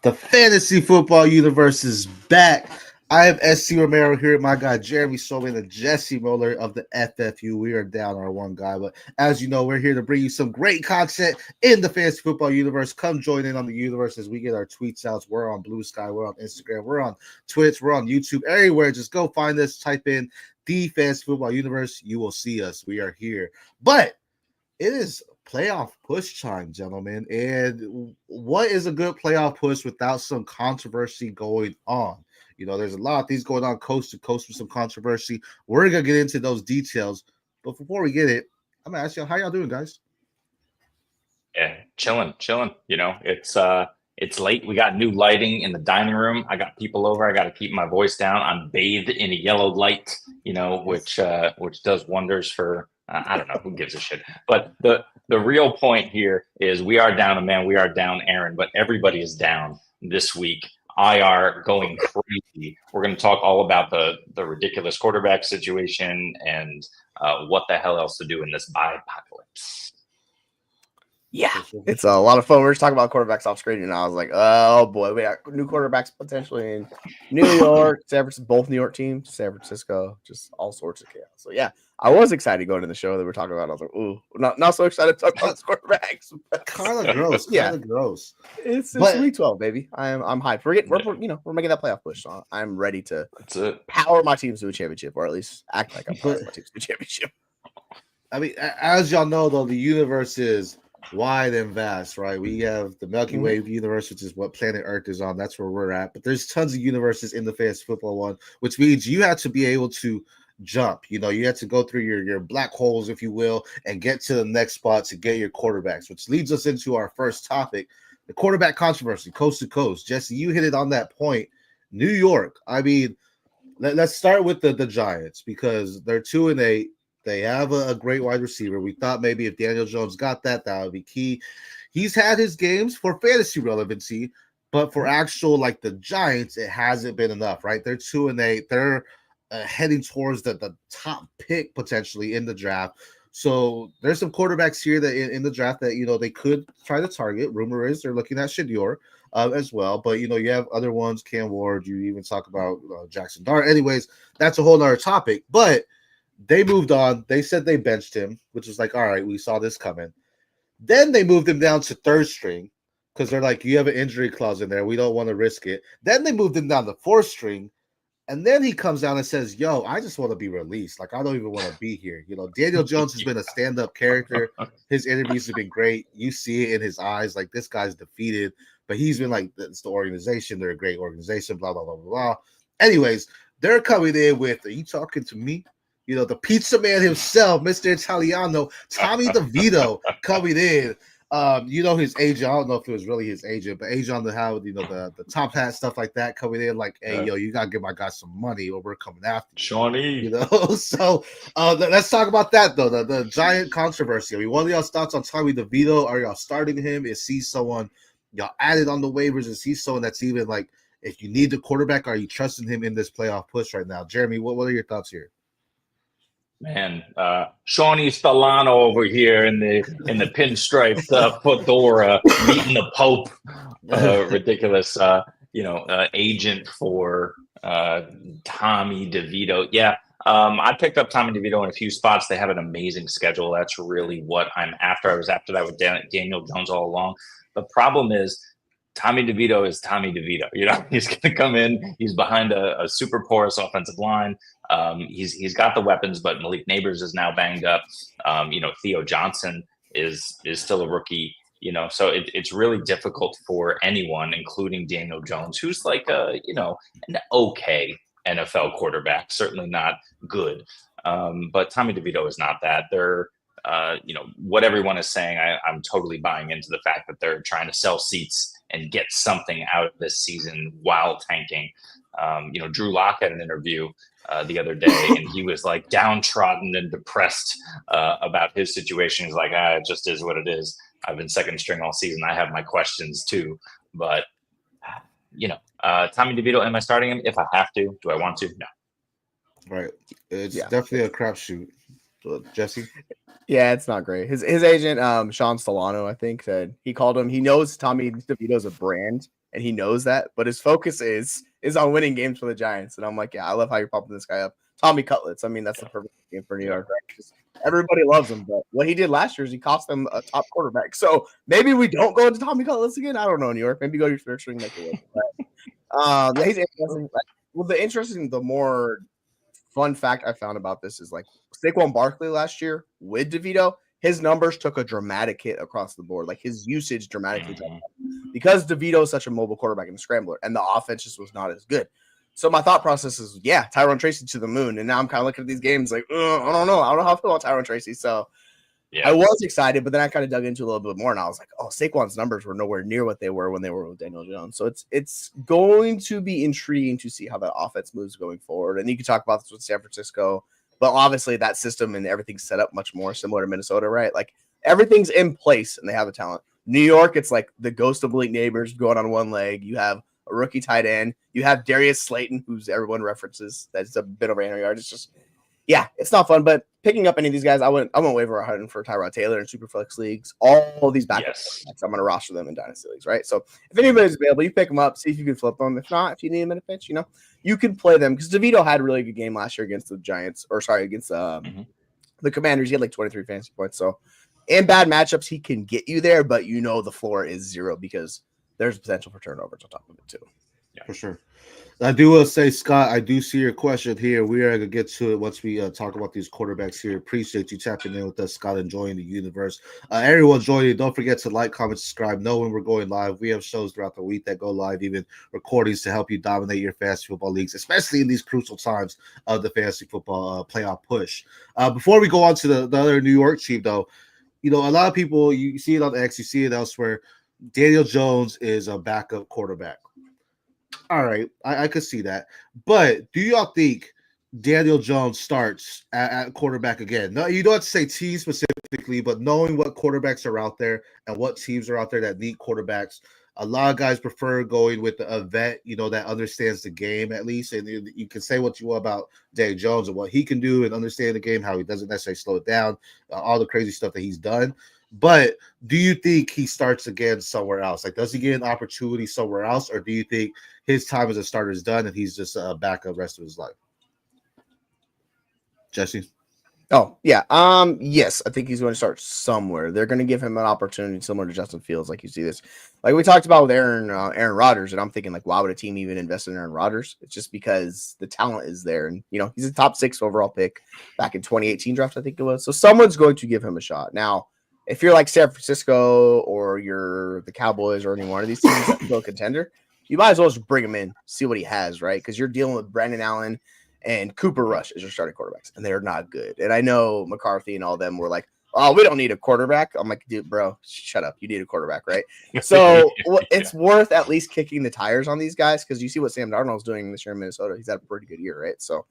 The Fantasy Football Universe is back. I am SC Romero here with my guy Jeremy Shulman and Jesse Moeller of the FFU. We are down our one guy, but as you know, we're here to bring you some great content in the Fantasy Football Universe. Come join in on the universe as we get our tweets out. We're on Blue Sky, we're on Instagram, we're on Twitch, we're on YouTube, everywhere. Just go find us, type in the Fantasy Football Universe. You will see us. We are here. But it is playoff push time, gentlemen. And what is a good playoff push without some controversy going on? You know, there's a lot of things going on coast to coast with some controversy. We're going to get into those details. But before we get it, I'm going to ask you, how y'all doing, guys? Yeah, chilling. You know, it's late. We got new lighting in the dining room. I got people over. I got to keep my voice down. I'm bathed in a yellow light, you know, which does wonders for I don't know who gives a shit. But the real point here is we are down a man. We are down Aaron, but everybody is down this week. IR going crazy. We're going to talk all about the ridiculous quarterback situation and what the hell else to do in this apocalypse. Yeah, it's a lot of fun. We were just talking about quarterbacks off screen, and I was like, oh boy, we got new quarterbacks potentially in New York, San Francisco, both New York teams, San Francisco, just all sorts of chaos. So yeah, I was excited going to the show that we're talking about. I was like, ooh, not so excited to talk about quarterbacks. Kind of gross. Gross. It's week 12, baby. I'm hyped. We're making that playoff push. So I'm ready to power my teams to a championship, or at least act like I'm powering my teams to a championship. I mean, as y'all know, though, the universe is wide and vast, right? We have the Milky Way universe, which is what planet Earth is on. That's where we're at. But there's tons of universes in the fantasy football one, which means you have to be able to jump. You know, you have to go through your black holes, if you will, and get to the next spot to get your quarterbacks, which leads us into our first topic, the quarterback controversy, coast to coast. Jesse, you hit it on that point. New York. I mean, let's start with the Giants because they're 2-8. They have a great wide receiver. We thought maybe if Daniel Jones got that would be key. He's had his games for fantasy relevancy, but for actual, like the Giants, it hasn't been enough, right? They're 2-8. They're heading towards the top pick potentially in the draft. So there's some quarterbacks here that in the draft that, you know, they could try to target. Rumor is they're looking at Shedeur as well. But, you know, you have other ones, Cam Ward. You even talk about Jackson Dart. Anyways, that's a whole other topic. But they moved on. They said they benched him, which was like, all right, we saw this coming. Then they moved him down to third string because they're like, you have an injury clause in there. We don't want to risk it. Then they moved him down to fourth string. And then he comes down and says, yo, I just want to be released. Like, I don't even want to be here. You know, Daniel Jones has been a stand-up character. His interviews have been great. You see it in his eyes. Like, this guy's defeated. But he's been like, it's the organization. They're a great organization, blah, blah, blah, blah, blah. Anyways, they're coming in with, are you talking to me? You know, the pizza man himself, Mr. Italiano, Tommy DeVito coming in. You know, his agent, I don't know if it was really his agent, but agent on the how, you know, the top hat, stuff like that coming in like, hey, yo, you got to give my guy some money or we're coming after you. Shawnee. You know, so let's talk about that, though, the Giant controversy. I mean, what are y'all's thoughts on Tommy DeVito? Are y'all starting him? Is he someone y'all added on the waivers? Is he someone that's even like, if you need the quarterback, are you trusting him in this playoff push right now? Jeremy, what are your thoughts here? Man, Shawnee Stallano over here in the pinstriped fedora meeting the Pope, ridiculous, agent for Tommy DeVito. Yeah, I picked up Tommy DeVito in a few spots. They have an amazing schedule. That's really what I'm after. I was after that with Daniel Jones all along. The problem is Tommy DeVito is Tommy DeVito. You know, he's going to come in. He's behind a super porous offensive line. He's got the weapons, but Malik Neighbors is now banged up. Theo Johnson is still a rookie. You know, so it's really difficult for anyone, including Daniel Jones, who's like an okay NFL quarterback, certainly not good. But Tommy DeVito is not that. They're what everyone is saying, I'm totally buying into the fact that they're trying to sell seats and get something out of this season while tanking. Drew Lock had an interview the other day, and he was like downtrodden and depressed about his situation. He's like, it just is what it is. I've been second string all season. I have my questions too. But, Tommy DeVito, am I starting him? If I have to. Do I want to? No. Right. It's definitely a crapshoot. Jesse? Yeah, it's not great. His agent, Sean Stallano, I think, said he called him. He knows Tommy DeVito's a brand, and he knows that. But his focus is on winning games for the Giants. And I'm like, yeah, I love how you're pumping this guy up. Tommy Cutlets. I mean, that's the perfect game for New York, right? Because everybody loves him. But what he did last year is he cost them a top quarterback. So maybe we don't go into Tommy Cutlets again. I don't know, New York. Maybe go to your third string, make it work. Yeah, he's interesting. Well, the more fun fact I found about this is like Saquon Barkley last year with DeVito, his numbers took a dramatic hit across the board. Like his usage dramatically dropped because DeVito is such a mobile quarterback and a scrambler, and the offense just was not as good. So my thought process is, yeah, Tyrone Tracy to the moon. And now I'm kind of looking at these games like, I don't know. I don't know how I feel about Tyrone Tracy. So I was excited, but then I kind of dug into a little bit more, and I was like, oh, Saquon's numbers were nowhere near what they were when they were with Daniel Jones. So it's going to be intriguing to see how that offense moves going forward. And you can talk about this with San Francisco, but obviously that system and everything's set up much more similar to Minnesota, right? Like everything's in place, and they have the talent. New York, it's like the ghost of Blake Neighbors going on one leg. You have a rookie tight end. You have Darius Slayton, who's everyone references. That's a bit over 800 yards. It's just, yeah, it's not fun. But picking up any of these guys, I went waiver hunting for Tyrod Taylor in Superflex leagues. All these backups, I'm going to roster them in dynasty leagues, right? So if anybody's available, you pick them up, see if you can flip them. If not, if you need them in a pinch, you can play them because DeVito had a really good game last year against the Giants, against the Commanders. He had like 23 fantasy points. So in bad matchups, he can get you there, but the floor is 0 because there's potential for turnovers on top of it too. Yeah, for sure. I do want to say, Scott, I do see your question here. We are going to get to it once we talk about these quarterbacks here. Appreciate you tapping in with us, Scott, enjoying the universe. Everyone joining, don't forget to like, comment, subscribe. Know when we're going live. We have shows throughout the week that go live, even recordings to help you dominate your fantasy football leagues, especially in these crucial times of the fantasy football playoff push. Before we go on to the other New York team, though, a lot of people, you see it on X, you see it elsewhere. Daniel Jones is a backup quarterback. All right, I could see that. But do y'all think Daniel Jones starts at quarterback again? No, you don't have to say team specifically, but knowing what quarterbacks are out there and what teams are out there that need quarterbacks, a lot of guys prefer going with a vet, that understands the game at least. And you can say what you want about Daniel Jones and what he can do and understand the game, how he doesn't necessarily slow it down, all the crazy stuff that he's done. But do you think he starts again somewhere else? Like, does he get an opportunity somewhere else, or do you think his time as a starter is done and he's just a backup the rest of his life? Jesse? Oh, yeah. Yes, I think he's going to start somewhere. They're going to give him an opportunity similar to Justin Fields, like you see this. Like we talked about with Aaron Rodgers, and I'm thinking, like, why would a team even invest in Aaron Rodgers? It's just because the talent is there. And, he's a top 6 overall pick back in 2018 draft, I think it was. So someone's going to give him a shot. Now, if you're like San Francisco or you're the Cowboys or any one of these teams that's still a contender, you might as well just bring him in, see what he has, right? Because you're dealing with Brandon Allen and Cooper Rush as your starting quarterbacks, and they're not good. And I know McCarthy and all them were like, oh, we don't need a quarterback. I'm like, dude, bro, shut up. You need a quarterback, right? So it's worth at least kicking the tires on these guys because you see what Sam Darnold's doing this year in Minnesota. He's had a pretty good year, right? So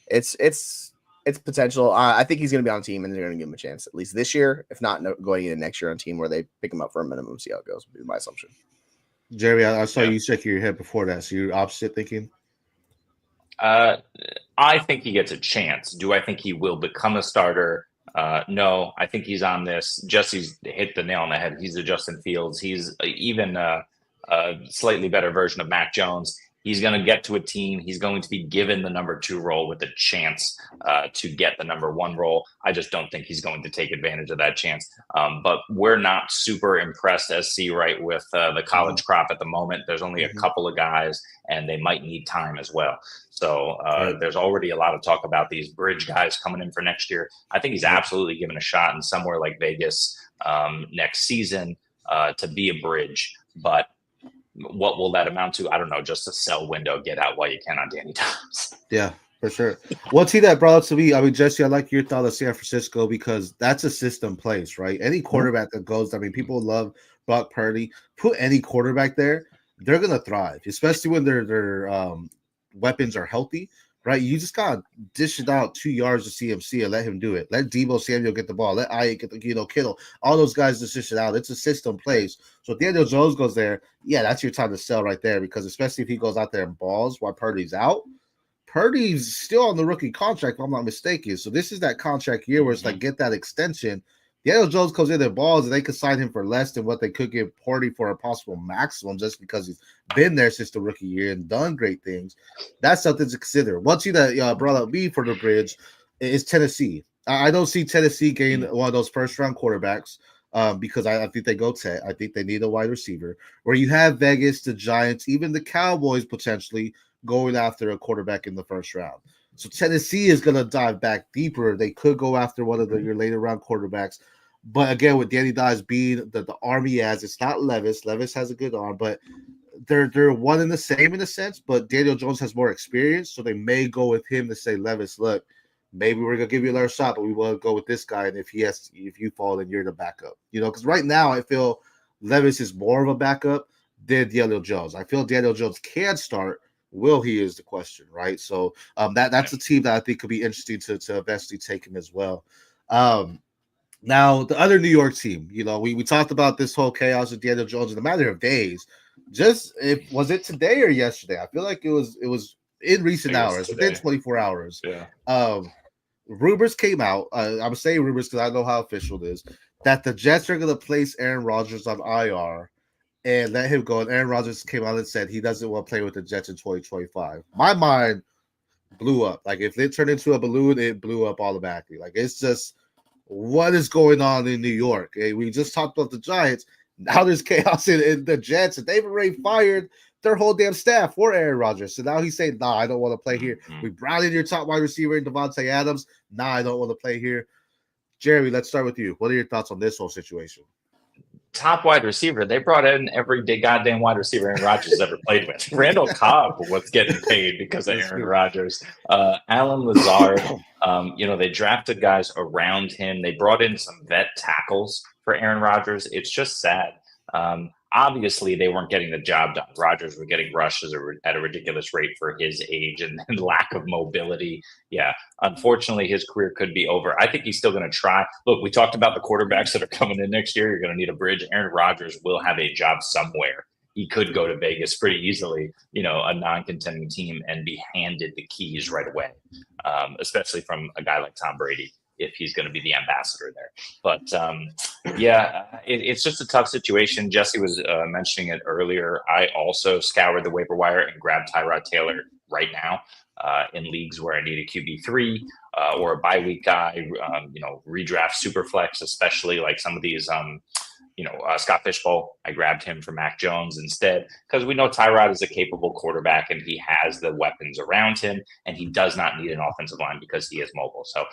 it's potential. I think he's going to be on a team, and they're going to give him a chance at least this year, if not going into next year on a team where they pick him up for a minimum, see how it goes. Would be my assumption. Jerry, I saw you shaking your head before that, so you're opposite thinking. I think he gets a chance. Do I think he will become a starter? No, I think he's on this. Jesse's hit the nail on the head. He's a Justin Fields. He's even a slightly better version of Mac Jones. He's going to get to a team. He's going to be given the number 2 role with a chance to get the number 1 role. I just don't think he's going to take advantage of that chance. But we're not super impressed, SC, right, with the college crop at the moment. There's only a couple of guys, and they might need time as well. So there's already a lot of talk about these bridge guys coming in for next year. I think he's absolutely given a shot in somewhere like Vegas next season to be a bridge. But what will that amount to? I don't know. Just a sell window, get out while you can on Danny Dimes. Yeah, for sure. One team that brought it to me, I mean, Jesse, I like your thought of San Francisco because that's a system place, right? Any quarterback that goes, I mean, people love Brock Purdy. Put any quarterback there, they're going to thrive, especially when their weapons are healthy, right? You just got to dish it out 2 yards to CMC and let him do it. Let Deebo Samuel get the ball. Let Ayuk get the Kittle. All those guys just dish it out. It's a system place. So if Daniel Jones goes there, yeah, that's your time to sell right there because especially if he goes out there and balls while Purdy's out, Purdy's still on the rookie contract, if I'm not mistaken. So this is that contract year where it's like get that extension Daniel Jones comes in their balls and they could sign him for less than what they could give Purdy for a possible maximum just because he's been there since the rookie year and done great things. That's something to consider. One team that brought up me for the bridge is Tennessee. I don't see Tennessee getting one of those first-round quarterbacks because I think they go Ted. I think they need a wide receiver. Where you have Vegas, the Giants, even the Cowboys potentially going after a quarterback in the first round. So Tennessee is going to dive back deeper. They could go after one of your later round quarterbacks. But again, with Danny Dimes being the arm he has, it's not Levis. Levis has a good arm, but they're one and the same in a sense. But Daniel Jones has more experience, so they may go with him to say, Levis, look, maybe we're gonna give you another shot, but we want to go with this guy. And if you fall, then you're the backup. Because right now I feel Levis is more of a backup than Daniel Jones. I feel Daniel Jones can start. Will he is the question, right? So that's a team that I think could be interesting to eventually take him as well. Now the other New York team, we talked about this whole chaos with Daniel Jones in a matter of days. Was it today or yesterday? I feel like it was in recent hours, within 24 hours. Yeah. Rumors came out. I'm saying rumors because I know how official it is, that the Jets are going to place Aaron Rodgers on IR and let him go. And Aaron Rodgers came out and said he doesn't want to play with the Jets in 2025. My mind blew up. Like, if it turned into a balloon, it blew up automatically. Like, it's just, what is going on in New York? We just talked about the Giants. Now there's chaos in the Jets, and they've already fired their whole damn staff for Aaron Rodgers. So now he's saying, nah, I don't want to play here. We brought in your top wide receiver in Devontae Adams. Nah, I don't want to play here. Jeremy, let's start with you. What are your thoughts on this whole situation? Top wide receiver. They brought in every goddamn wide receiver Aaron Rodgers has ever played with. Randall Cobb was getting paid because of Aaron Rodgers. Alan Lazard, they drafted guys around him. They brought in some vet tackles for Aaron Rodgers. It's just sad. Obviously, they weren't getting the job done. Rodgers was getting rushed at a ridiculous rate for his age and lack of mobility. Yeah, unfortunately, his career could be over. I think he's still going to try. Look, we talked about the quarterbacks that are coming in next year. You're going to need a bridge. Aaron Rodgers will have a job somewhere. He could go to Vegas pretty easily, a non-contending team, and be handed the keys right away, especially from a guy like Tom Brady, if he's going to be the ambassador there. But it's just a tough situation. Jesse was mentioning it earlier. I also scoured the waiver wire and grabbed Tyrod Taylor right now in leagues where I need a QB3 or a bye week guy, redraft Superflex, especially like some of these, Scott Fishbowl. I grabbed him for Mac Jones instead because we know Tyrod is a capable quarterback and he has the weapons around him and he does not need an offensive line because he is mobile. So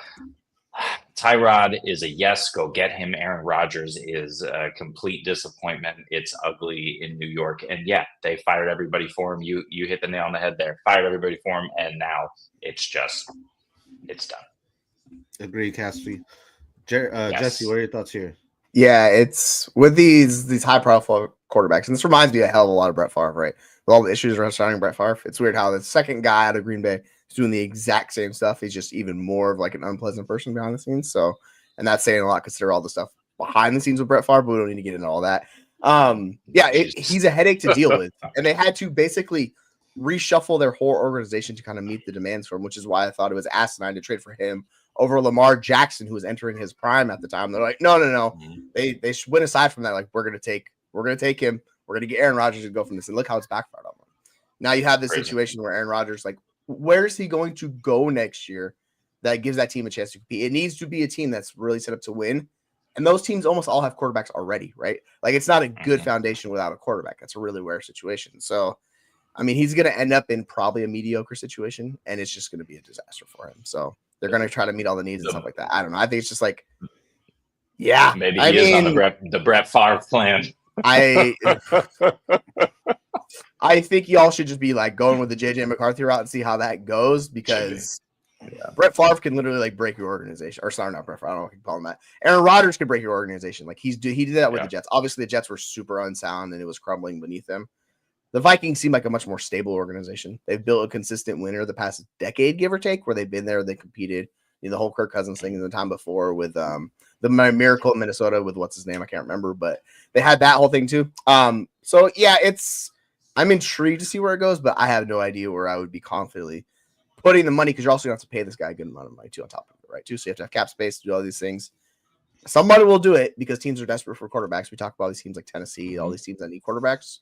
Tyrod is a yes, go get him. Aaron Rodgers is a complete disappointment. It's ugly in New York. And yeah, they fired everybody for him. You hit the nail on the head there. Fired everybody for him. And now it's done. Agreed, Cassidy. Jesse, what are your thoughts here? Yeah, it's with these high profile quarterbacks. And this reminds me a hell of a lot of Brett Favre, right? With all the issues surrounding Brett Favre. It's weird how the second guy out of Green Bay is doing the exact same stuff. He's just even more of like an unpleasant person behind the scenes. So, and that's saying a lot, consider all the stuff behind the scenes with Brett Favre, but we don't need to get into all that. He's a headache to deal with. And they had to basically reshuffle their whole organization to kind of meet the demands for him, which is why I thought it was asinine to trade for him over Lamar Jackson, who was entering his prime at the time. They're like, no. Mm-hmm. They went aside from that. Like, we're gonna take him. We're gonna get Aaron Rodgers to go from this. And look how it's backfired on them. Now you have this situation where Aaron Rodgers, like, where is he going to go next year that gives that team a chance to compete? It needs to be a team that's really set up to win. And those teams almost all have quarterbacks already, right? Like, it's not a good foundation without a quarterback. That's a really rare situation. So, I mean, he's going to end up in probably a mediocre situation, and it's just going to be a disaster for him. So they're going to try to meet all the needs and stuff like that. I don't know. I think it's just like, yeah. Maybe he is on the Brett Favre plan. I think y'all should just be like going with the JJ McCarthy route and see how that goes, because Brett Favre can literally like break your organization. Or sorry, not Brett Favre. I don't know what you call him that. Aaron Rodgers can break your organization. Like he did that with the Jets. Obviously, the Jets were super unsound and it was crumbling beneath them. The Vikings seem like a much more stable organization. They've built a consistent winner the past decade, give or take, where they've been there. They competed. The whole Kirk Cousins thing in the time before with the miracle in Minnesota with what's his name, I can't remember, but they had that whole thing too. So yeah, I'm intrigued to see where it goes, but I have no idea where I would be confidently putting the money, because you're also going to have to pay this guy a good amount of money too on top of it, right? Too, so you have to have cap space to do all these things. somebody will do it because teams are desperate for quarterbacks. We talk about these teams like Tennessee, all these teams that need quarterbacks.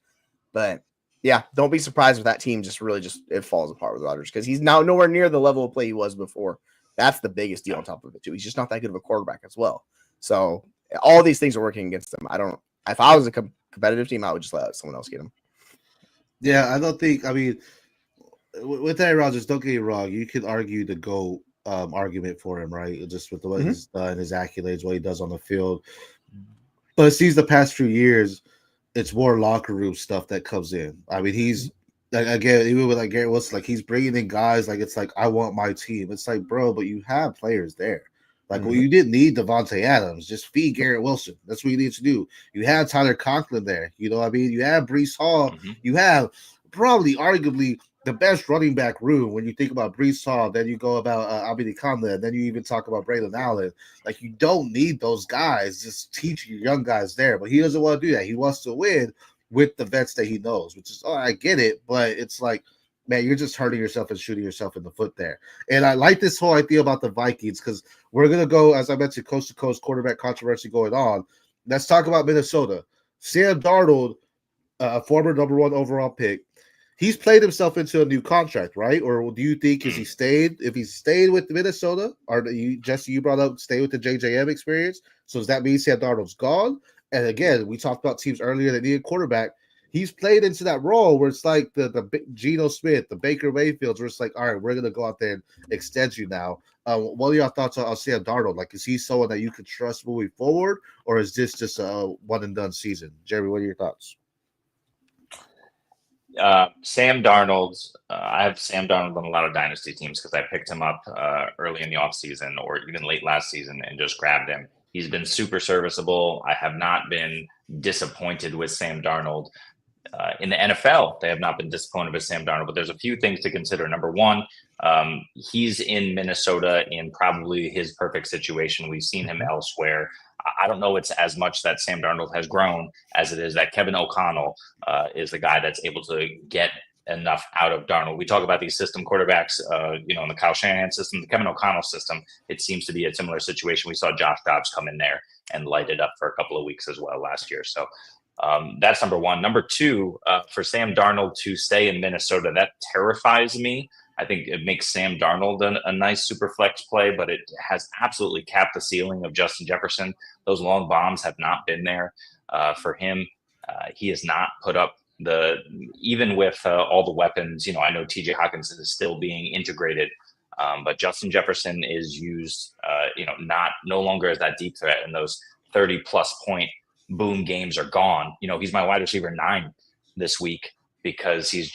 But yeah, don't be surprised if that team it falls apart with Rodgers because he's now nowhere near the level of play he was before. That's the biggest deal on top of it too. He's just not that good of a quarterback as well. So all these things are working against him. If I was a competitive team, I would just let someone else get him. Yeah, I don't think. I mean, with Aaron Rodgers, don't get me wrong. You could argue the GOAT argument for him, right? Just with the way he's done, his accolades, what he does on the field. But it seems the past few years, it's more locker room stuff that comes in. I mean, he's again, even with like Garrett Wilson, like he's bringing in guys like it's like I want my team. It's like, bro, but you have players there. Like, well, you didn't need Devontae Adams. Just feed Garrett Wilson. That's what you need to do. You have Tyler Conklin there. You know what I mean? You have Breece Hall. You have probably arguably the best running back room when you think about Breece Hall. Then you go about Abidi Conlon. Then you even talk about Braylon Allen. Like, you don't need those guys. Just teach your young guys there. But he doesn't want to do that. He wants to win with the vets that he knows, which is, I get it. But it's like, man, you're just hurting yourself and shooting yourself in the foot there. And I like this whole idea about the Vikings because we're going to go, as I mentioned, coast-to-coast quarterback controversy going on. Let's talk about Minnesota. Sam Darnold, a former number 1 overall pick, he's played himself into a new contract, right? Or do you think if he stayed with Minnesota, or Jesse, you brought up stay with the JJM experience, so does that mean Sam Darnold's gone? And again, we talked about teams earlier that needed quarterback. He's played into that role where it's like the Geno Smith, the Baker Mayfields, where it's like, all right, we're going to go out there and extend you now. What are your thoughts on Sam Darnold? Like, is he someone that you can trust moving forward, or is this just a one-and-done season? Jerry, what are your thoughts? Sam Darnold, I have Sam Darnold on a lot of dynasty teams because I picked him up early in the offseason or even late last season and just grabbed him. He's been super serviceable. I have not been disappointed with Sam Darnold. In the NFL, they have not been disappointed with Sam Darnold, but there's a few things to consider. Number one, he's in Minnesota in probably his perfect situation. We've seen him elsewhere. I don't know it's as much that Sam Darnold has grown as it is that Kevin O'Connell is the guy that's able to get enough out of Darnold. We talk about these system quarterbacks, in the Kyle Shanahan system, the Kevin O'Connell system. It seems to be a similar situation. We saw Josh Dobbs come in there and light it up for a couple of weeks as well last year. So that's number one. Number two, for Sam Darnold to stay in Minnesota, that terrifies me. I think it makes Sam Darnold a nice super flex play, but it has absolutely capped the ceiling of Justin Jefferson. Those long bombs have not been there for him. He has not put up even with all the weapons. I know TJ Hawkinson is still being integrated, but Justin Jefferson is used, no longer as that deep threat, and those 30-plus point boom games are gone. He's my wide receiver 9 this week because he's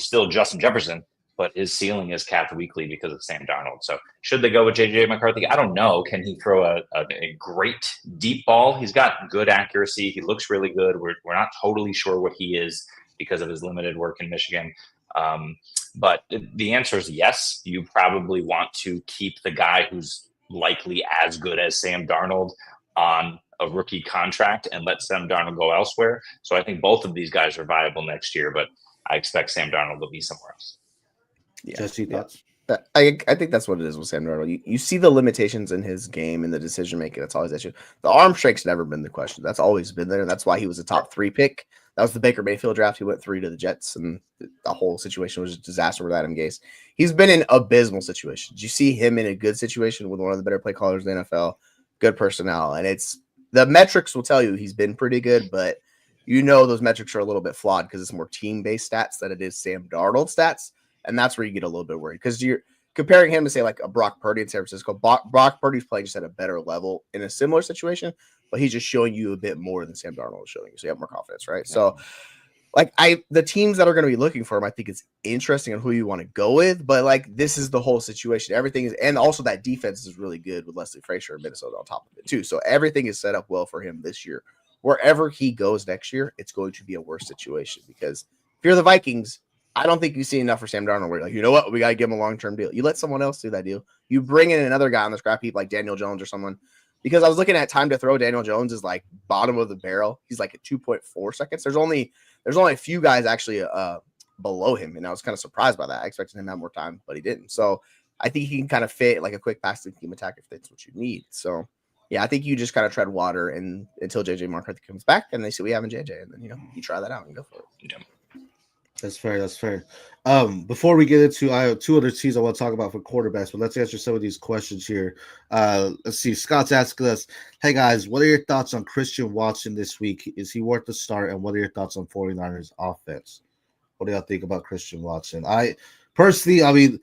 still Justin Jefferson, but his ceiling is capped weekly because of Sam Darnold. So should they go with JJ McCarthy? I don't know. Can he throw a great deep ball? He's got good accuracy. He looks really good. We're not totally sure what he is because of his limited work in Michigan. But the answer is yes. You probably want to keep the guy who's likely as good as Sam Darnold on a rookie contract and let Sam Darnold go elsewhere. So I think both of these guys are viable next year, but I expect Sam Darnold to be somewhere else. Yeah. Jesse, thoughts? I think that's what it is with Sam Darnold. You see the limitations in his game and the decision making. That's always the issue. The arm strength's never been the question. That's always been there. That's why he was a top 3 pick. That was the Baker Mayfield draft. He went 3 to the Jets, and the whole situation was a disaster with Adam Gase. He's been in abysmal situations. You see him in a good situation with one of the better play callers in the NFL, good personnel, and the metrics will tell you he's been pretty good, but those metrics are a little bit flawed because it's more team-based stats than it is Sam Darnold stats. And that's where you get a little bit worried because you're comparing him to, say, like a Brock Purdy in San Francisco. Brock Purdy's playing just at a better level in a similar situation, but he's just showing you a bit more than Sam Darnold is showing you. So you have more confidence, right? So, the teams that are going to be looking for him, I think it's interesting on who you want to go with, but this is the whole situation. Everything is, and also that defense is really good with Leslie Frazier in Minnesota on top of it too. So everything is set up well for him this year. Wherever he goes next year, it's going to be a worse situation because if you're the Vikings, I don't think you see enough for Sam Darnold where you're like, you know what? We got to give him a long-term deal. You let someone else do that deal. You bring in another guy on the scrap heap like Daniel Jones or someone. Because I was looking at time to throw. Daniel Jones is like bottom of the barrel. He's like at 2.4 seconds. There's only a few guys actually below him, and I was kind of surprised by that. I expected him to have more time, but he didn't. So I think he can kind of fit like a quick passing team attack if that's what you need. So yeah, I think you just kind of tread water and until JJ McCarthy comes back and they see we have in JJ, and then you try that out and go for it. Yeah. That's fair. That's fair. Before we get into, I have two other teams I want to talk about for quarterbacks, but let's answer some of these questions here. Let's see. Scott's asking us, "Hey guys, what are your thoughts on Christian Watson this week? Is he worth the start? And what are your thoughts on 49ers offense? What do y'all think about Christian Watson? I mean,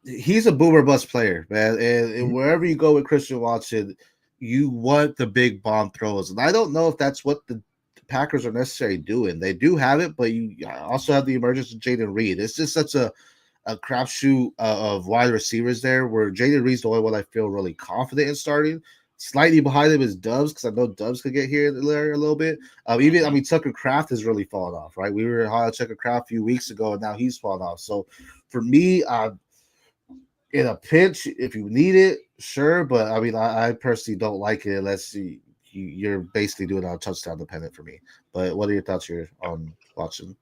he's a boomer bust player, man. And wherever you go with Christian Watson, you want the big bomb throws. And I don't know if that's what the Packers are necessarily doing. They do have it, but you also have the emergence of Jaden Reed. It's just such a crapshoot of wide receivers there, where Jaden Reed's the only one I feel really confident in starting. Slightly behind him is Dubs, because I know Dubs could get here and there a little bit. Tucker Kraft has really fallen off, right? We were high on Tucker Kraft a few weeks ago, and now he's fallen off. So for me, in a pinch, if you need it, sure. But I mean, I personally don't like it unless you're basically doing it on touchdown dependent for me. But what are your thoughts here on Watson?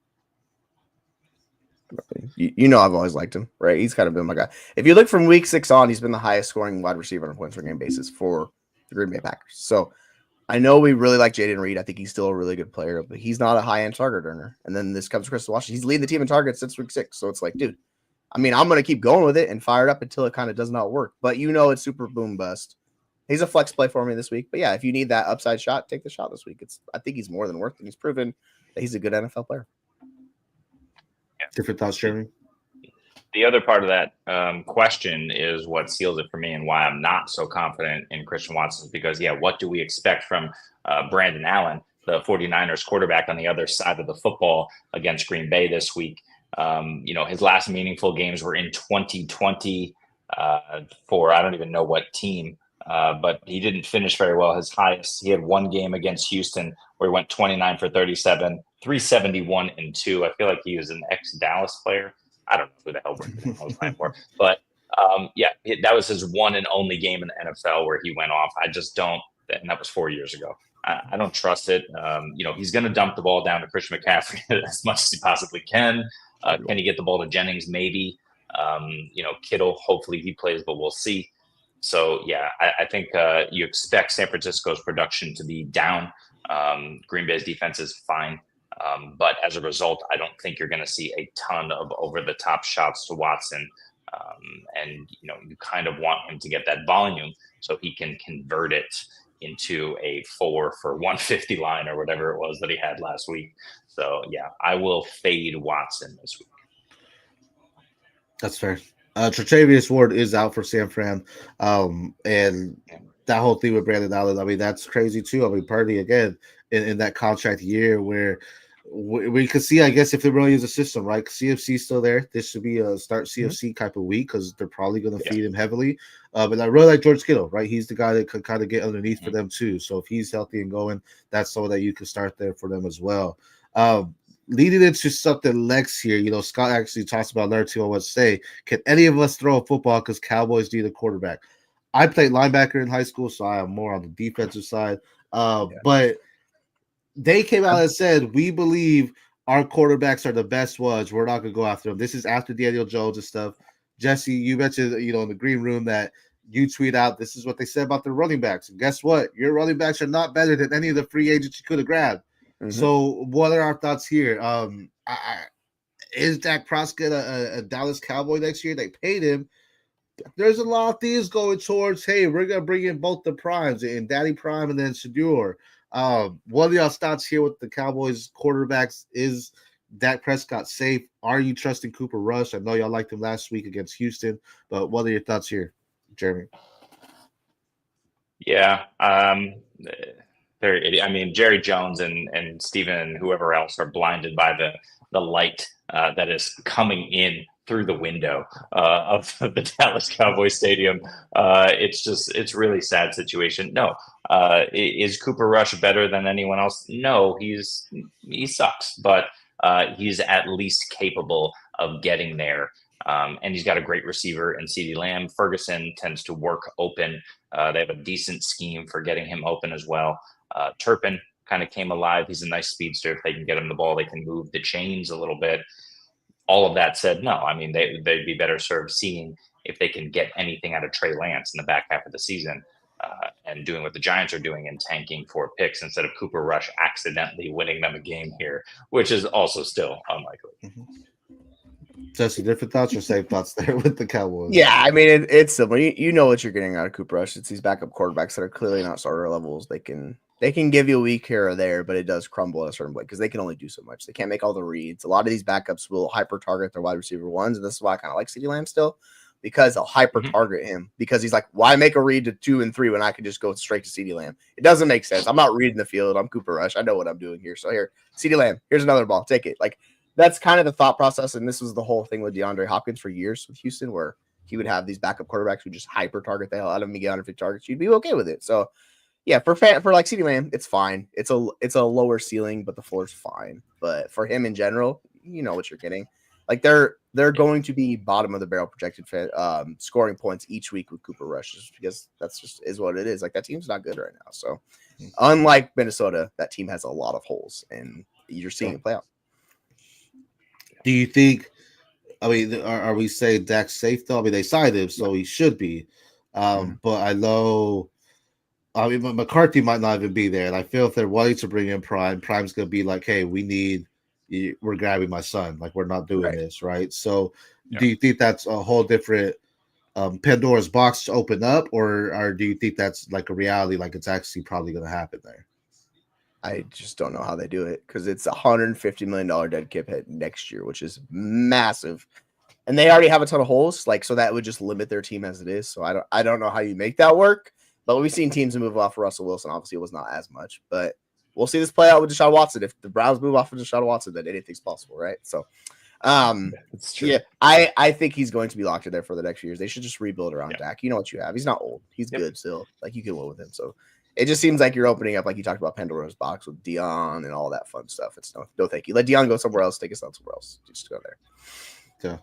I've always liked him, right? He's kind of been my guy. If you look from week 6 on, he's been the highest scoring wide receiver on a points per game basis for the Green Bay Packers. So I know we really like Jaden Reed. I think he's still a really good player, but he's not a high-end target earner. And then this comes to Chris Washington. He's leading the team in targets since week 6. So it's like, dude, I mean, I'm going to keep going with it and fire it up until it kind of does not work. But it's super boom bust. He's a flex play for me this week. But yeah, if you need that upside shot, take the shot this week. I think he's more than worth it. He's proven that he's a good NFL player. Yeah. Different thoughts, Jeremy? The other part of that question is what seals it for me and why I'm not so confident in Christian Watson, because, what do we expect from Brandon Allen, the 49ers quarterback on the other side of the football against Green Bay this week? His last meaningful games were in 2020 for I don't even know what team, but he didn't finish very well. He had one game against Houston where he went 29 for 37, 371 and 2. I feel like he was an ex-Dallas player. I don't know who the hell I was playing for, but that was his one and only game in the NFL where he went off. I just don't, and that was 4 years ago. I don't trust it. He's going to dump the ball down to Christian McCaffrey as much as he possibly can. Can he get the ball to Jennings? Maybe. Kittle, hopefully he plays, but we'll see. So, I think you expect San Francisco's production to be down. Green Bay's defense is fine. But as a result, I don't think you're going to see a ton of over-the-top shots to Watson. You kind of want him to get that volume so he can convert it into a 4 for 150 line or whatever it was that he had last week. So, I will fade Watson this week. That's fair. Tre'Davious Ward is out for San Fran. And that whole thing with Brandon Allen, I mean, that's crazy too. I mean, Purdy, again, in that contract year where we could see, I guess, if it really is a system, right? CFC's still there. This should be a start CFC type of week because they're probably going to feed him heavily. But I really like George Kittle, right? He's the guy that could kind of get underneath for them too. So if he's healthy and going, that's someone that you can start there for them as well. Leading into something Lex here, Scott actually talks about another team I want to say. Can any of us throw a football because Cowboys need a quarterback? I played linebacker in high school, so I am more on the defensive side. But they came out and said, we believe our quarterbacks are the best ones. We're not going to go after them. This is after Daniel Jones and stuff. Jesse, you mentioned, in the green room that you tweet out, this is what they said about the running backs. And guess what? Your running backs are not better than any of the free agents you could have grabbed. Mm-hmm. So what are our thoughts here? Is Dak Prescott a Dallas Cowboy next year? They paid him. There's a lot of things going towards, hey, we're going to bring in both the primes and Daddy Prime and then Shedeur. What are y'all's thoughts here with the Cowboys quarterbacks? Is Dak Prescott safe? Are you trusting Cooper Rush? I know y'all liked him last week against Houston, but what are your thoughts here, Jeremy? Yeah. Jerry Jones and Steven and whoever else are blinded by the light that is coming in through the window of the Dallas Cowboys Stadium. It's really sad situation. No. Is Cooper Rush better than anyone else? No, he sucks, but he's at least capable of getting there. And he's got a great receiver in CeeDee Lamb. Ferguson tends to work open. They have a decent scheme for getting him open as well. Turpin kind of came alive. He's a nice speedster. If they can get him the ball, they can move the chains a little bit. All of that said, no, I mean, they'd be better served seeing if they can get anything out of Trey Lance in the back half of the season. and doing what the Giants are doing and tanking for picks instead of Cooper Rush accidentally winning them a game here, which is also still unlikely. Jesse, different thoughts or same thoughts there with the Cowboys? Yeah, I mean it's similar. You know what you're getting out of Cooper Rush. It's these backup quarterbacks that are clearly not starter levels. They can give you a week here or there, but it does crumble at a certain point because they can only do so much. They can't make all the reads. A lot of these backups will hyper target their wide receiver ones, and this is why I kind of like CeeDee Lamb still, because they'll hyper target him because he's like, why make a read to 2 and 3 when I can just go straight to CeeDee Lamb? It doesn't make sense. I'm not reading the field. I'm Cooper Rush. I know what I'm doing here. So here, CeeDee Lamb, here's another ball. Take it. Like, that's kind of the thought process, and this was the whole thing with DeAndre Hopkins for years with Houston, where he would have these backup quarterbacks who just hyper target the hell out of him and get 150 targets. You'd be okay with it. So, yeah, for like CeeDee Lamb, it's fine. It's a lower ceiling, but the floor's fine. But for him in general, you know what you're getting. Like they're going to be bottom of the barrel projected scoring points each week with Cooper Rush, just because that's just is what it is. Like that team's not good right now. So, unlike Minnesota, that team has a lot of holes, and you're seeing it play out. Do you think? I mean, are we saying Dak's safe though? I mean, they signed him, so he should be. But I know, I mean, McCarthy might not even be there, and I feel if they're wanting to bring in Prime's going to be like, "Hey, we're grabbing my son. Like, we're not doing this, right?" So, do you think that's a whole different Pandora's box to open up, or do you think that's like a reality? Like, it's actually probably going to happen there? I just don't know how they do it because it's $150 million dead cap hit next year, which is massive, and they already have a ton of holes. Like, so that would just limit their team as it is. So I don't know how you make that work. But we've seen teams move off of Russell Wilson. Obviously, it was not as much, but we'll see this play out with Deshaun Watson. If the Browns move off of Deshaun Watson, then anything's possible, right? So, It's true. yeah, I think he's going to be locked in there for the next few years. They should just rebuild around Dak. You know what you have. He's not old. He's good still. Like, you can win with him. So it just seems like you're opening up, like you talked about Pandora's box with Dion and all that fun stuff. It's no thank you. Let Dion go somewhere else. Take us out somewhere else. Just go there. Okay.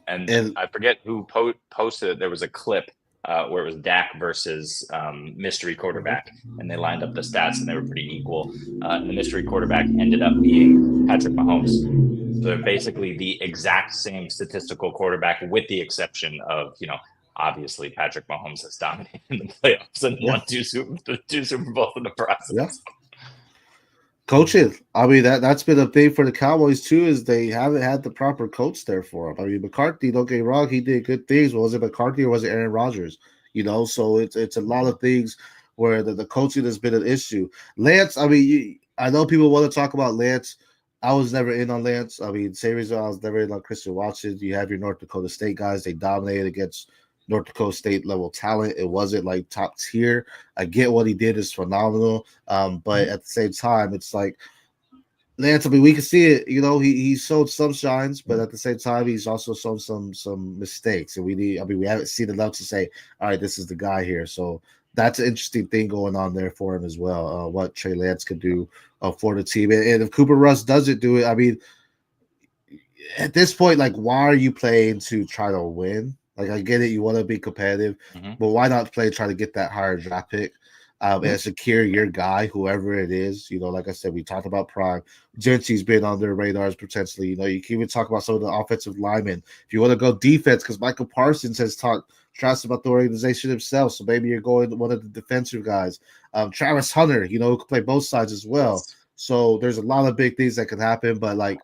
And I forget who posted it. There was a clip where it was Dak versus mystery quarterback, and they lined up the stats, and they were pretty equal. And the mystery quarterback ended up being Patrick Mahomes. So they're basically the exact same statistical quarterback, with the exception of, obviously Patrick Mahomes has dominated in the playoffs and won two Super Bowls in the process. Yeah. Coaching. I mean, that's been a thing for the Cowboys too, is they haven't had the proper coach there for them. I mean, McCarthy, don't get me wrong, he did good things. Was it McCarthy or was it Aaron Rodgers? So it's a lot of things where the coaching has been an issue. Lance, I mean, I know people want to talk about Lance. I was never in on Lance. I mean, same reason I was never in on Christian Watson. You have your North Dakota State guys. They dominated against North Dakota State level talent. It wasn't like top tier. I get what he did is phenomenal. But at the same time, it's like Lance, I mean, we can see it, he showed some shines, but at the same time, he's also shown some mistakes. And we haven't seen enough to say, all right, this is the guy here. So that's an interesting thing going on there for him as well. What Trey Lance could do for the team. And if Cooper Rush doesn't do it, I mean, at this point, like, why are you playing to try to win? Like, I get it, you want to be competitive, but why not try to get that higher draft pick and secure your guy, whoever it is? Like I said, we talked about Prime. Genty's been on their radars potentially. You can even talk about some of the offensive linemen. If you want to go defense, because Michael Parsons has talked trash about the organization himself, so maybe you're going to one of the defensive guys. Travis Hunter, who can play both sides as well. Yes. So there's a lot of big things that can happen, but like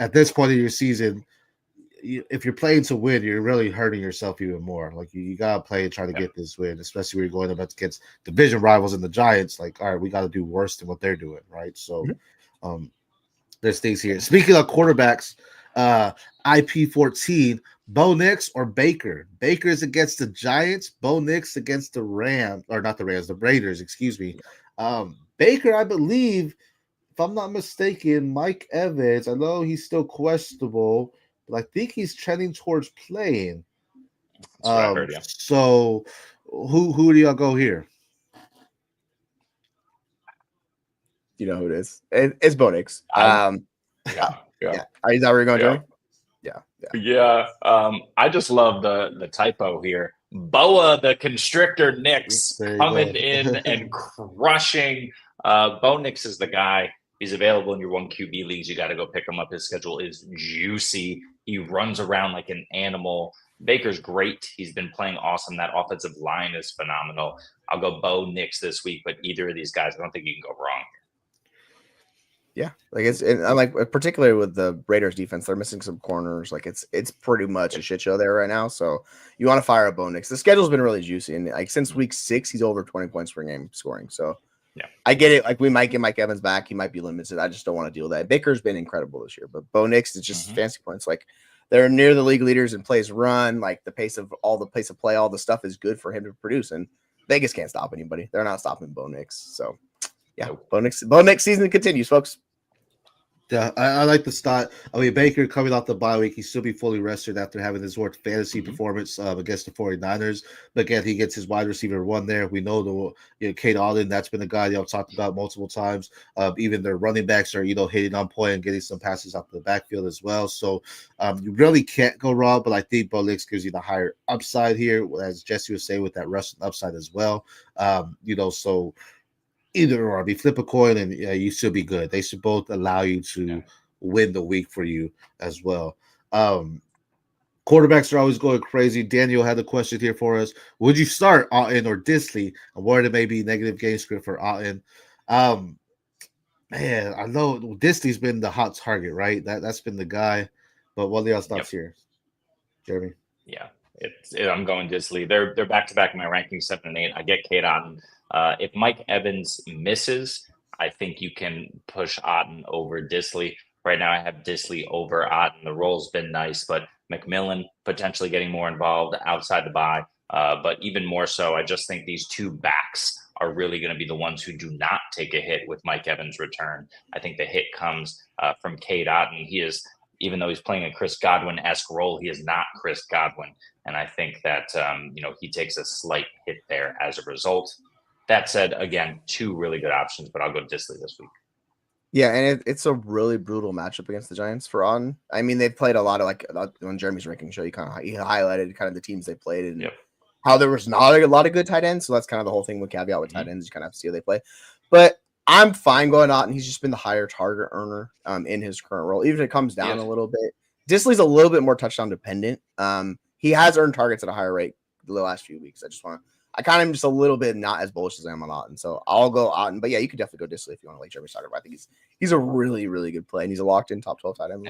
at this point of your season, if you're playing to win, you're really hurting yourself even more. Like you gotta play and try to get this win, especially when you're going up against division rivals and the Giants. Like, all right, we got to do worse than what they're doing, right? So, there's things here. Speaking of quarterbacks, IP14, Bo Nix or Baker? Baker's against the Giants. Bo Nix against the Rams, or not the Rams, the Raiders. Excuse me. Baker, I believe, if I'm not mistaken, Mike Evans. I know he's still questionable, but I think he's trending towards playing. That's what I heard, yeah. So, who do y'all go here? You know who it is? It's Bo Nix. Yeah. Is that where you're going, Joey? Yeah. I just love the typo here. Boa the Constrictor Nix coming in and crushing. Bo Nix is the guy. He's available in your 1 QB leagues. You got to go pick him up. His schedule is juicy. He runs around like an animal. Baker's great. He's been playing awesome. That offensive line is phenomenal. I'll go Bo Nix this week, but either of these guys, I don't think you can go wrong. Yeah, like and like particularly with the Raiders defense, they're missing some corners. Like it's pretty much a shit show there right now. So you want to fire up Bo Nix. The schedule's been really juicy, and like since week 6, he's over 20 points per game scoring. So yeah, I get it. Like we might get Mike Evans back, he might be limited. I just don't want to deal with that. Baker's been incredible this year, but Bo Nix is just fancy points. Like they're near the league leaders in plays run. Like the pace of play, all the stuff is good for him to produce, and Vegas can't stop anybody. They're not stopping Bo Nix. So. Yeah, Bo Nix season continues, folks. Yeah, I like the start. I mean, Baker coming off the bye week, he still be fully rested after having his worst fantasy performance against the 49ers. But again, he gets his wide receiver one there. We know Kate Alden, that's been a guy y'all talked about multiple times. Even their running backs are, hitting on point and getting some passes out the backfield as well. So you really can't go wrong, but I think Bo Nix gives you the higher upside here, as Jesse was saying, with that rushing upside as well. So either or, flip a coin and you should be good. They should both allow you to win the week for you as well. Quarterbacks are always going crazy. Daniel had a question here for us. Would you start Otten or Disley? And what it may be negative game script for Otten? Man, I know Disley's been the hot target, right? That's been the guy. But what are y'all's thoughts here, Jeremy? Yeah, I'm going Disley. They're back to back in my rankings 7 and 8. I get Kate Otten. If Mike Evans misses, I think you can push Otten over Disley. Right now, I have Disley over Otten. The role's been nice, but McMillan potentially getting more involved outside the bye. But even more so, I just think these two backs are really going to be the ones who do not take a hit with Mike Evans' return. I think the hit comes from Kate Otten. He is, even though he's playing a Chris Godwin-esque role, he is not Chris Godwin. And I think that, he takes a slight hit there as a result. That said, again, two really good options, but I'll go Disley this week. Yeah, and it's a really brutal matchup against the Giants for Otten. I mean, they've played a lot of on Jeremy's ranking show. He highlighted kind of the teams they played and how there was not a lot of good tight ends. So that's kind of the whole thing with caveat with tight ends. You kind of have to see how they play. But I'm fine going Otten. He's just been the higher target earner in his current role, even if it comes down a little bit. Disley's a little bit more touchdown dependent. He has earned targets at a higher rate the last few weeks. I kind of am just a little bit not as bullish as I am on Otten. So I'll go Otten. But yeah, you could definitely go Disley if you want to, like Jeremy started. I think he's a really, really good play, and he's a locked in top 12 tight end.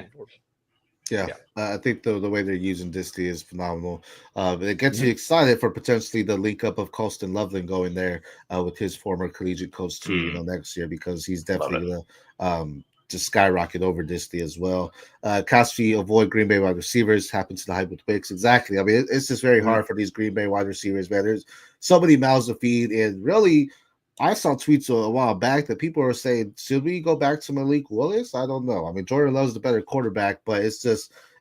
Yeah. I think the way they're using Disley is phenomenal. It gets you excited for potentially the link up of Colston Loveland going there with his former collegiate coach too, next year, because he's definitely going to just skyrocket over Disley as well. Caspi, avoid Green Bay wide receivers, happens to the hype with Wicks. Exactly. I mean, it's just very hard for these Green Bay wide receivers, man. There's so many mouths to feed, and really, I saw tweets a while back that people were saying, should we go back to Malik Willis? I don't know. I mean, Jordan Love's the better quarterback, but it's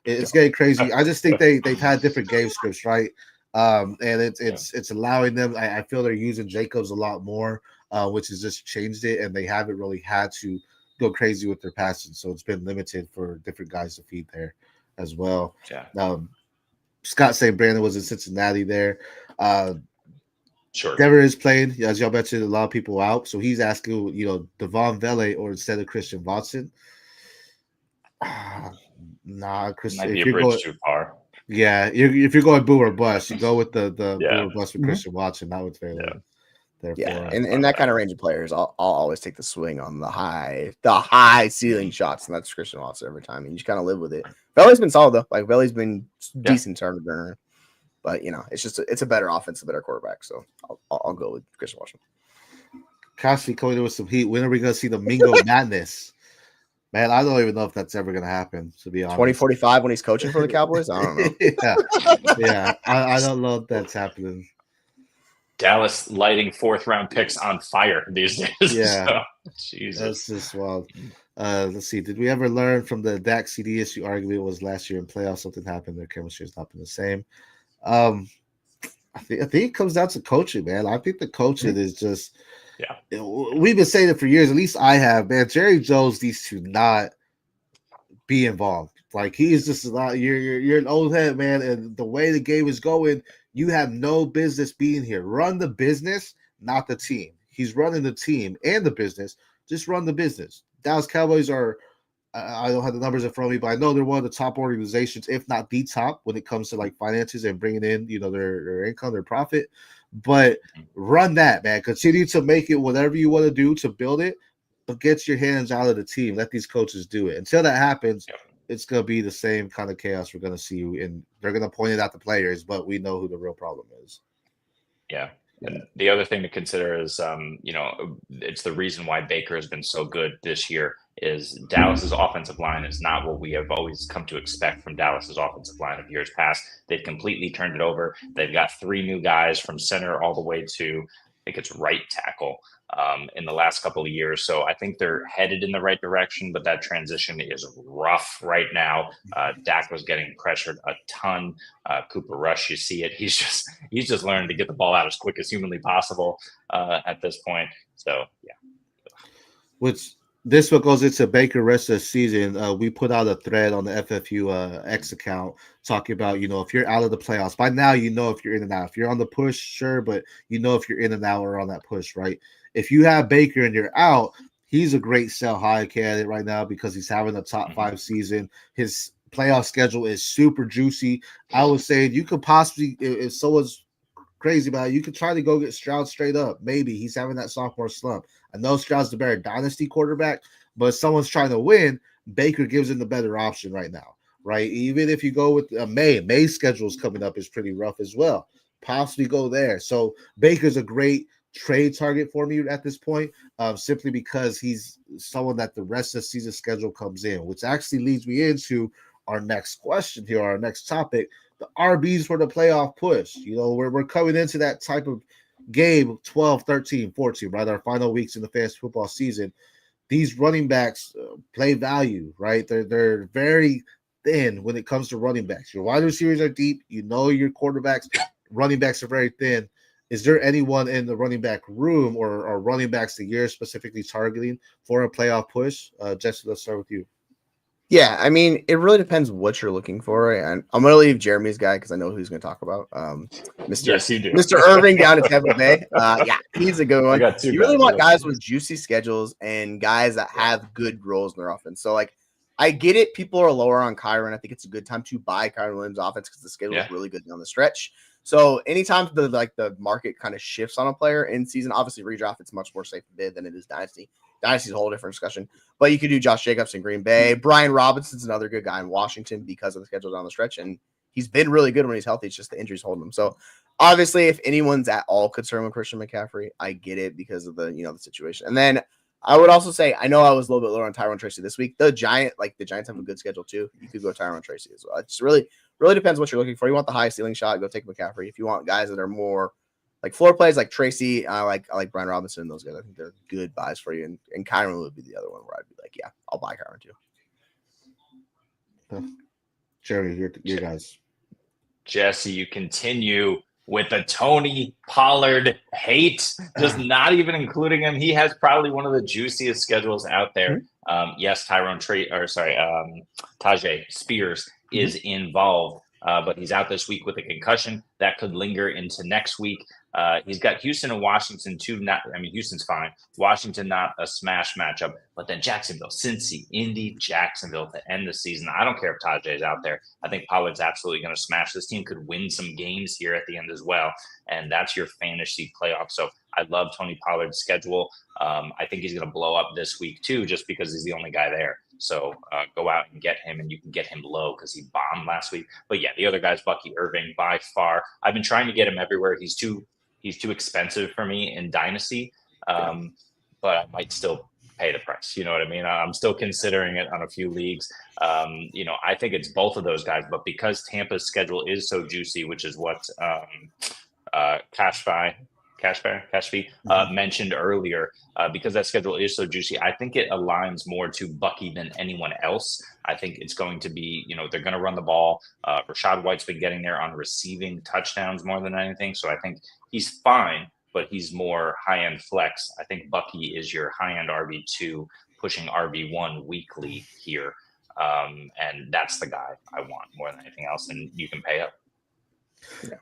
getting crazy. I just think they've had different game scripts, right? And it's allowing them. I feel they're using Jacobs a lot more, which has just changed it, and they haven't really had to go crazy with their passing, so it's been limited for different guys to feed there as well. Scott saying Brandon was in Cincinnati there. Sure. Denver is playing, as y'all mentioned, a lot of people out, so he's asking, Devon Vele or instead of Christian Watson. Christian might be a bridge too far. Yeah, if you're going boo or bust, you go with the boo or bust with Christian Watson, not with Vele. And that kind of range of players, I'll always take the swing on the high ceiling shots, and that's Christian Watson every time. And you just kind of live with it. Vele's been solid though. Like Vele's been decent turn burner, but it's a better offense, a better quarterback. So I'll go with Christian Watson. Cassie coming in with some heat. When are we going to see the Mingo Madness? Man, I don't even know if that's ever going to happen, to be honest. 2045 when he's coaching for the Cowboys? I don't know. I don't know if that's happening. Dallas lighting 4th round picks on fire these days. Yeah. So, Jesus. That's just wild. Let's see. Did we ever learn from the Dak CD issue argument was last year in playoffs? Something happened. Their chemistry has not been the same. I think it comes down to coaching, man. I think the coaching is just we've been saying it for years. At least I have, man. Jerry Jones needs to not be involved. Like he is just not. You're an old head, man, and the way the game is going, you have no business being here. Run the business, not the team. He's running the team and the business. Just run the business. Dallas Cowboys are I don't have the numbers in front of me, but I know they're one of the top organizations, if not the top, when it comes to like finances and bringing in, their income, their profit. But run that, man. Continue to make it whatever you want to do to build it, but get your hands out of the team. Let these coaches do it. Until that happens, it's going to be the same kind of chaos we're going to see, and they're going to point it out to players, but we know who the real problem is. Yeah. And the other thing to consider is, it's the reason why Baker has been so good this year is Dallas's offensive line is not what we have always come to expect from Dallas's offensive line of years past. They've completely turned it over. They've got 3 new guys from center all the way to, I think it's right tackle, in the last couple of years. So I think they're headed in the right direction, but that transition is rough right now. Dak was getting pressured a ton. Cooper Rush, you see it. He's just learning to get the ball out as quick as humanly possible at this point. So, yeah. This what goes into Baker rest of the season. We put out a thread on the FFU X account talking about, if you're out of the playoffs, by now if you're in and out. If you're on the push, sure, but if you're in and out or on that push, right? If you have Baker and you're out, he's a great sell high candidate right now because he's having a top 5 season. His playoff schedule is super juicy. I would say you could possibly, if someone's crazy about it, you could try to go get Stroud straight up. Maybe he's having that sophomore slump. I know Stroud's the better dynasty quarterback, but if someone's trying to win, Baker gives him the better option right now, right? Even if you go with May's schedule's coming up is pretty rough as well. Possibly go there. So Baker's a great trade target for me at this point, simply because he's someone that the rest of the season schedule comes in, which actually leads me into our next question here, our next topic, the RBs for the playoff push. We're coming into that type of game, 12, 13, 14, right? Our final weeks in the fantasy football season. These running backs play value, right? They're very thin when it comes to running backs. Your wide receivers are deep. your quarterbacks, running backs are very thin. Is there anyone in the running back room or running backs that you're specifically targeting for a playoff push? Jesse, let's start with you. Yeah, I mean, it really depends what you're looking for. And I'm going to leave Jeremy's guy because I know who he's going to talk about. Yes, you do. Mr. Irving down in Tampa Bay. Yeah, he's a good one. You really want guys with juicy schedules and guys that have good roles in their offense. So, I get it. People are lower on Kyron. I think it's a good time to buy Kyron Williams' offense because the schedule is really good down the stretch. So anytime the market kind of shifts on a player in season, obviously redraft, it's much more safe to bid than it is dynasty. Dynasty's a whole different discussion. But you could do Josh Jacobs in Green Bay. Brian Robinson's another good guy in Washington because of the schedule down the stretch, and he's been really good when he's healthy. It's just the injuries holding him. So obviously, if anyone's at all concerned with Christian McCaffrey, I get it because of the the situation. And then I would also say, I know I was a little bit lower on Tyrone Tracy this week. The Giants have a good schedule too. You could go Tyrone Tracy as well. It's really depends what you're looking for. You want the high ceiling shot, go take McCaffrey. If you want guys that are more like floor plays, like Tracy, I like Brian Robinson and those guys. I think they're good buys for you. And Kyron would be the other one where I'd be like, yeah, I'll buy Kyron too. Jerry, your guys. Jesse, you continue with the Tony Pollard hate, just not even including him. He has probably one of the juiciest schedules out there. Yes, Tajay Spears is involved, but he's out this week with a concussion that could linger into next week. He's got Houston and Washington too. Houston's fine. Washington, not a smash matchup, but then Jacksonville, Cincy, Indy, Jacksonville to end the season. I don't care if Tajay's out there. I think Pollard's absolutely going to smash. This team could win some games here at the end as well, and that's your fantasy playoff. So I love Tony Pollard's schedule. I think he's going to blow up this week too, just because he's the only guy there. So go out and get him, and you can get him low because he bombed last week. But yeah, the other guy's Bucky Irving by far. I've been trying to get him everywhere. He's too expensive for me in Dynasty, but I might still pay the price. You know what I mean? I'm still considering it on a few leagues. I think it's both of those guys, but because Tampa's schedule is so juicy, which is what Cashby mentioned earlier, because that schedule is so juicy, I think it aligns more to Bucky than anyone else. I think it's going to be, they're going to run the ball. Rashad White's been getting there on receiving touchdowns more than anything. So I think he's fine, but he's more high-end flex. I think Bucky is your high-end RB2 pushing RB1 weekly here. And that's the guy I want more than anything else. And you can pay up.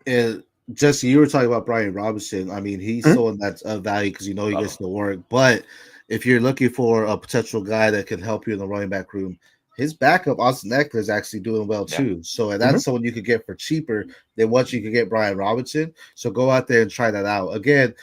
And Jesse, you were talking about Brian Robinson. I mean, he's someone that's of value because he gets to work. But if you're looking for a potential guy that can help you in the running back room, his backup, Austin Eckler, is actually doing well too. So and that's someone you could get for cheaper than what you could get Brian Robinson. So go out there and try that out. Again,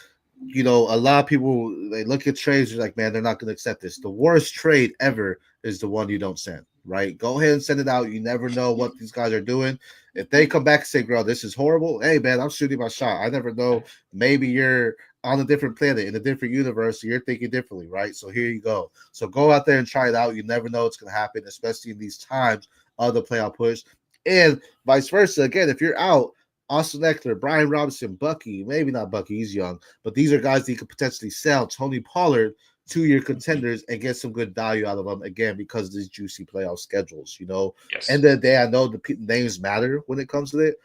you know, a lot of people, they look at trades, you're like, man, they're not going to accept this. The worst trade ever is the one you don't send, right? Go ahead and send it out. You never know what these guys are doing. If they come back and say, girl, this is horrible, hey, man, I'm shooting my shot. I never know. Maybe you're on a different planet, in a different universe, so you're thinking differently, right? So here you go. So go out there and try it out. You never know what's going to happen, especially in these times of the playoff push. And vice versa. Again, if you're out, Austin Eckler, Brian Robinson, Bucky, maybe not Bucky, he's young, but these are guys that you could potentially sell. Tony Pollard, 2-year contenders, and get some good value out of them, again, because of these juicy playoff schedules, you know. Yes. End of the day, I know the names matter when it comes to it,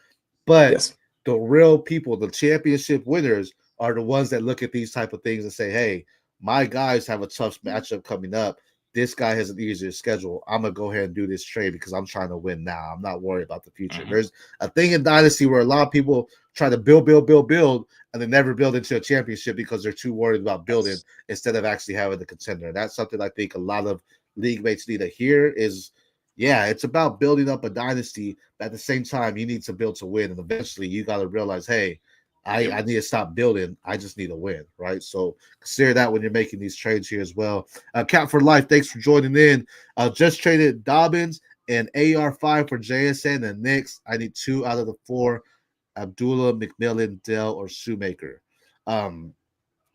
but the real people, the championship winners, are the ones that look at these type of things and say, hey, my guys have a tough matchup coming up. This guy has an easier schedule. I'm going to go ahead and do this trade because I'm trying to win now. I'm not worried about the future. There's a thing in Dynasty where a lot of people try to build, and they never build into a championship because they're too worried about building instead of actually having the contender. That's something I think a lot of league mates need to hear is, yeah, it's about building up a dynasty, but at the same time, you need to build to win. And eventually you got to realize, hey, I need to stop building. I just need to win, right? So consider that when you're making these trades here as well. Cap for Life, thanks for joining in. Just traded Dobbins and AR5 for JSN and Knicks. I need 2 out of the 4, Abdullah, McMillan, Dell, or Shoemaker.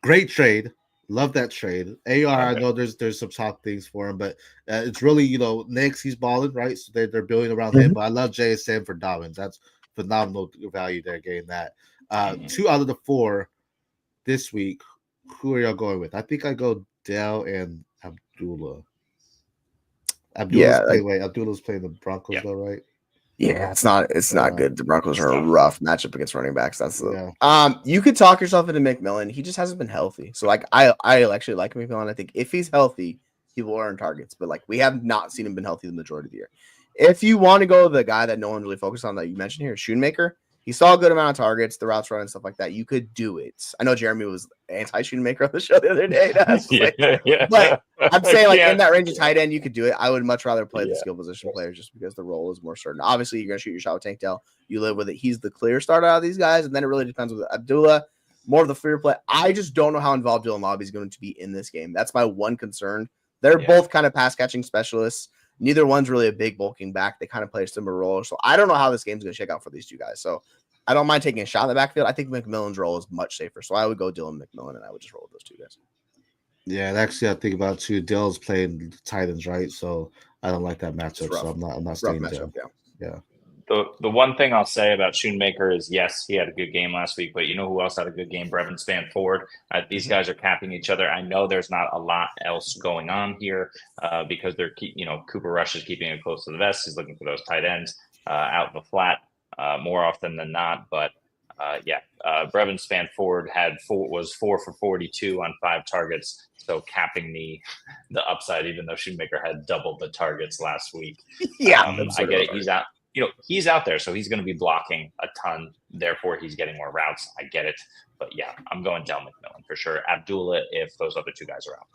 Great trade. Love that trade. AR, I know there's some top things for him, but it's really, you know, Knicks, he's balling, right? So they're building around him, but I love JSN for Dobbins. That's phenomenal value there, getting that. 2 out of the 4 this week. Who are y'all going with? I think I go Dell and Abdullah. Abdullah's playing the Broncos though, right? Yeah, it's not good. The Broncos are a rough matchup against running backs. That's you could talk yourself into McMillan. He just hasn't been healthy. So like I actually like McMillan. I think if he's healthy, he will earn targets. But like we have not seen him been healthy the majority of the year. If you want to go the guy that no one really focused on that you mentioned here, Shoemaker. He saw a good amount of targets, the routes run and stuff like that. You could do it. I know Jeremy was anti-Shoemaker on the show the other day. But I'm saying, like, in that range of tight end, you could do it. I would much rather play the skill position players just because the role is more certain. Obviously, you're going to shoot your shot with Tank Dell. You live with it. He's the clear starter out of these guys. And then it really depends with Abdullah. More of the fear play. I just don't know how involved Dylan Lobby is going to be in this game. That's my one concern. They're both kind of pass-catching specialists. Neither one's really a big bulking back. They kind of play a similar role. So I don't know how this game's going to shake out for these two guys. So I don't mind taking a shot in the backfield. I think McMillan's role is much safer. So I would go Dylan McMillan, and I would just roll with those two guys. Yeah, and actually I think about it too. Dill's playing Titans, right? So I don't like that matchup. So I'm not staying matchup, Yeah. The one thing I'll say about Shoemaker is, yes, he had a good game last week, but you know who else had a good game? Brevin Spanford. These guys are capping each other. I know there's not a lot else going on here because Cooper Rush is keeping it close to the vest. He's looking for those tight ends out in the flat more often than not. But Brevin Spanford was 4 for 42 on 5 targets. So capping the upside, even though Shoemaker had doubled the targets last week. I get it. He's out. He's out there, so he's going to be blocking a ton. Therefore, he's getting more routes. I get it. But, yeah, I'm going Del McMillan for sure. Abdullah, if those other two guys are out.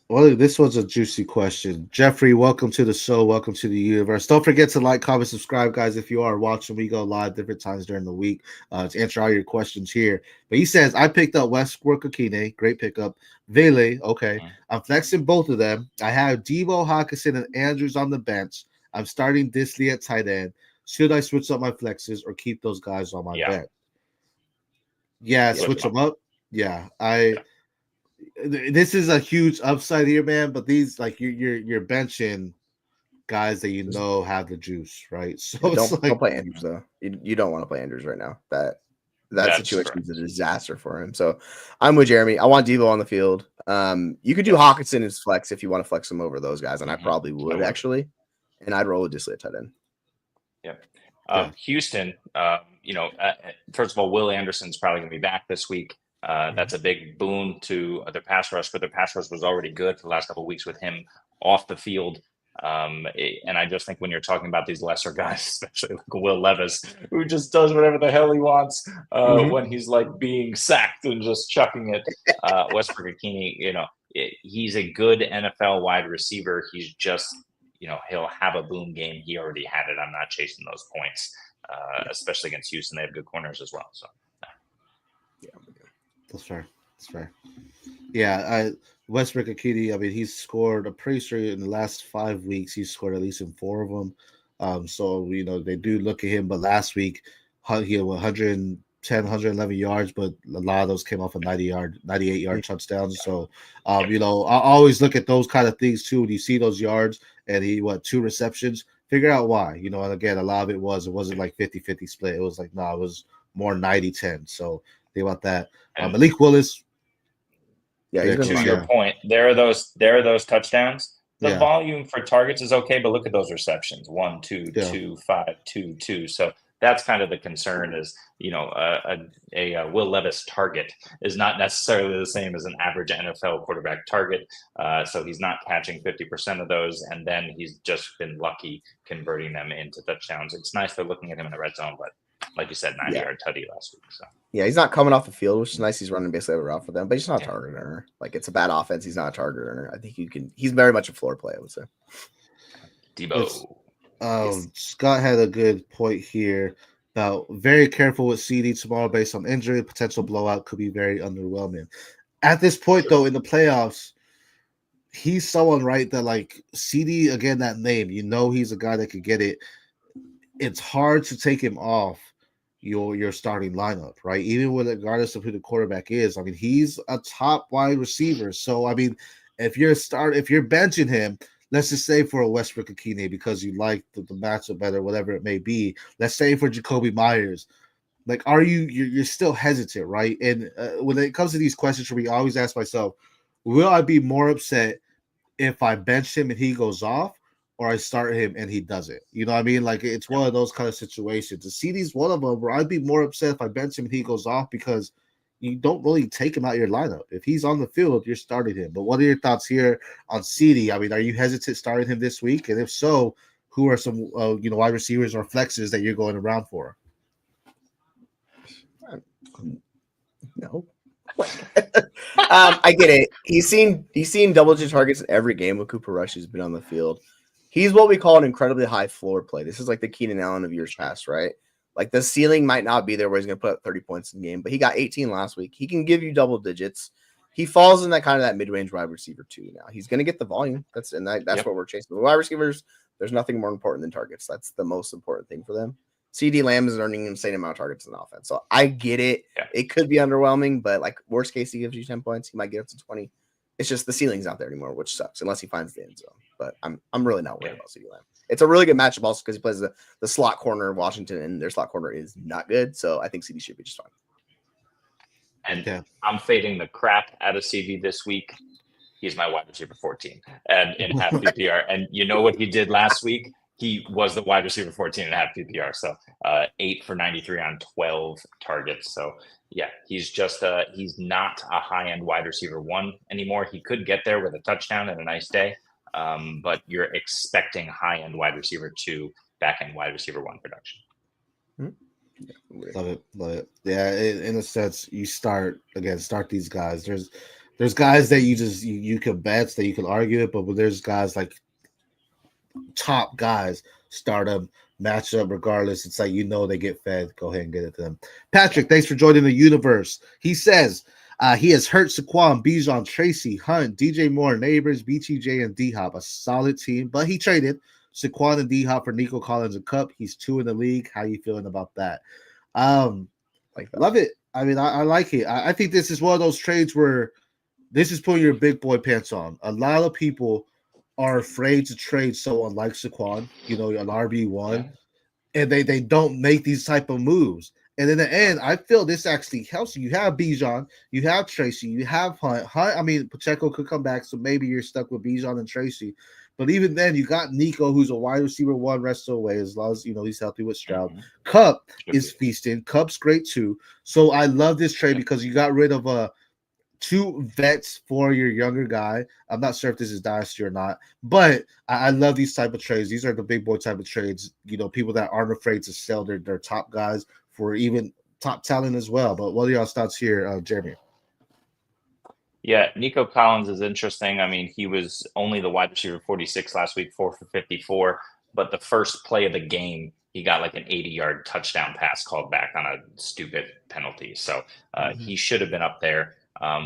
Well, this was a juicy question. Jeffrey, welcome to the show. Welcome to the universe. Don't forget to like, comment, subscribe, guys. If you are watching, we go live different times during the week to answer all your questions here. But he says, I picked up Westbrook-Akine. Great pickup. Vele, okay. I'm flexing both of them. I have Debo, Hawkinson, and Andrews on the bench. I'm starting Disley at tight end. Should I switch up my flexes or keep those guys on my bench? Yeah, switch them up. Yeah, this is a huge upside here, man. But these, like, you're benching guys that have the juice, right? So don't play Andrews though. You don't want to play Andrews right now. That situation is a disaster for him. So I'm with Jeremy. I want Devo on the field. You could do Hawkinson as flex if you want to flex him over those guys, and I probably would actually. And I'd roll with Disley at tight end. Houston, first of all, Will Anderson's probably going to be back this week. That's a big boon to their pass rush, but their pass rush was already good for the last couple of weeks with him off the field. And I just think when you're talking about these lesser guys, especially like Will Levis, who just does whatever the hell he wants when he's like being sacked and just chucking it, Westbrook-Akine, he's a good NFL wide receiver. He's just, he'll have a boom game. He already had it. I'm not chasing those points, especially against Houston. They have good corners as well. So, yeah, that's fair. That's fair. Yeah, Westbrook Akiti, I mean, he's scored, I'm pretty sure in the last 5 weeks, he's scored at least in 4 of them. So, they do look at him. But last week, he had 110, 111 yards, but a lot of those came off of 98-yard touchdowns. So, I always look at those kind of things too. When you see those yards and he, 2 receptions, figure out why. And again, a lot of it wasn't like 50-50 split. It was like, it was more 90-10. So, think about that. Malik Willis. Yeah, to your point, there are those touchdowns. The volume for targets is okay, but look at those receptions: 1, 2, 2, 5, 2, 2. So that's kind of the concern. Is a Will Levis target is not necessarily the same as an average NFL quarterback target. So he's not catching 50% of those, and then he's just been lucky converting them into touchdowns. It's nice they're looking at him in the red zone, but like you said, 90-yard tutty last week. So. Yeah, he's not coming off the field, which is nice. He's running basically every route for them, but he's not a target earner. Like, it's a bad offense. He's not a target earner. I think he's very much a floor play, I would say. Debo. Scott had a good point here about very careful with CD tomorrow based on injury. Potential blowout could be very underwhelming. At this point, though, in the playoffs, he's someone, right, that like CD, again, that name, he's a guy that could get it. It's hard to take him off your starting lineup, right? Even regardless of who the quarterback is. I mean, he's a top wide receiver. So, I mean, if you're benching him, let's just say for a Westbrook Akini because you like the matchup better, whatever it may be. Let's say for Jacoby Myers, like, you're still hesitant, right? And when it comes to these questions, for me, I always ask myself, will I be more upset if I bench him and he goes off, or I start him and he doesn't? You know what I mean? Like, it's one of those kind of situations. The CD's one of them where I'd be more upset if I bench him and he goes off because you don't really take him out of your lineup. If he's on the field, you're starting him. But what are your thoughts here on CD? I mean, are you hesitant starting him this week? And if so, who are some wide receivers or flexes that you're going around for? No. I get it. He's seen double-digit targets in every game when Cooper Rush has been on the field. He's what we call an incredibly high floor play. This is like the Keenan Allen of years past, right? Like, the ceiling might not be there where he's going to put up 30 points in the game, but he got 18 last week. He can give you double digits. He falls in that kind of that mid-range wide receiver too. Now he's going to get the volume. That's what we're chasing. The wide receivers, there's nothing more important than targets. That's the most important thing for them. CD Lamb is earning an insane amount of targets in offense. So I get it. Yeah. It could be underwhelming, but like, worst case, he gives you 10 points. He might get up to 20. It's just the ceiling's not there anymore, which sucks unless he finds the end zone. But I'm really not worried about CD Lamb. It's a really good matchup also because he plays the slot corner of Washington, and their slot corner is not good. So I think CD should be just fine. And I'm fading the crap out of CD this week. He's my wide receiver 14 and in half PPR. And you know what he did last week? He was the wide receiver 14 and half PPR. So 8 for 93 on 12 targets. So yeah, he's just he's not a high-end wide receiver 1 anymore. He could get there with a touchdown and a nice day. But you're expecting high-end wide receiver 2, back-end wide receiver 1 production. Love it. Yeah, in a sense, you start these guys. There's guys that you can bet, that you can argue it, but there's guys like top guys, start them, match up regardless. It's like, they get fed. Go ahead and get it to them. Patrick, thanks for joining the universe. He says he has hurt Saquon, Bijan, Tracy, Hunt, DJ Moore, Neighbors, BTJ, and D-Hop. A solid team, but he traded Saquon and D-Hop for Nico Collins and Cup. He's 2 in the league. How you feeling about that? Love it. I mean, I like it. I think this is one of those trades where this is putting your big boy pants on. A lot of people are afraid to trade someone like Saquon, an RB1, and they don't make these type of moves. And in the end, I feel this actually helps you. You have Bijan, you have Tracy, you have Hunt. I mean, Pacheco could come back, so maybe you're stuck with Bijan and Tracy. But even then, you got Nico, who's a wide receiver 1 rest away, as long as he's healthy with Stroud. Cup is feasting. Cup's great too. So I love this trade because you got rid of 2 vets for your younger guy. I'm not sure if this is dynasty or not, but I love these type of trades. These are the big boy type of trades. People that aren't afraid to sell their top guys for even top talent as well. But what are y'all's thoughts here, Jeremy? Yeah, Nico Collins is interesting. I mean, he was only the wide receiver 46 last week, 4 for 54. But the first play of the game, he got like an 80-yard touchdown pass called back on a stupid penalty. So he should have been up there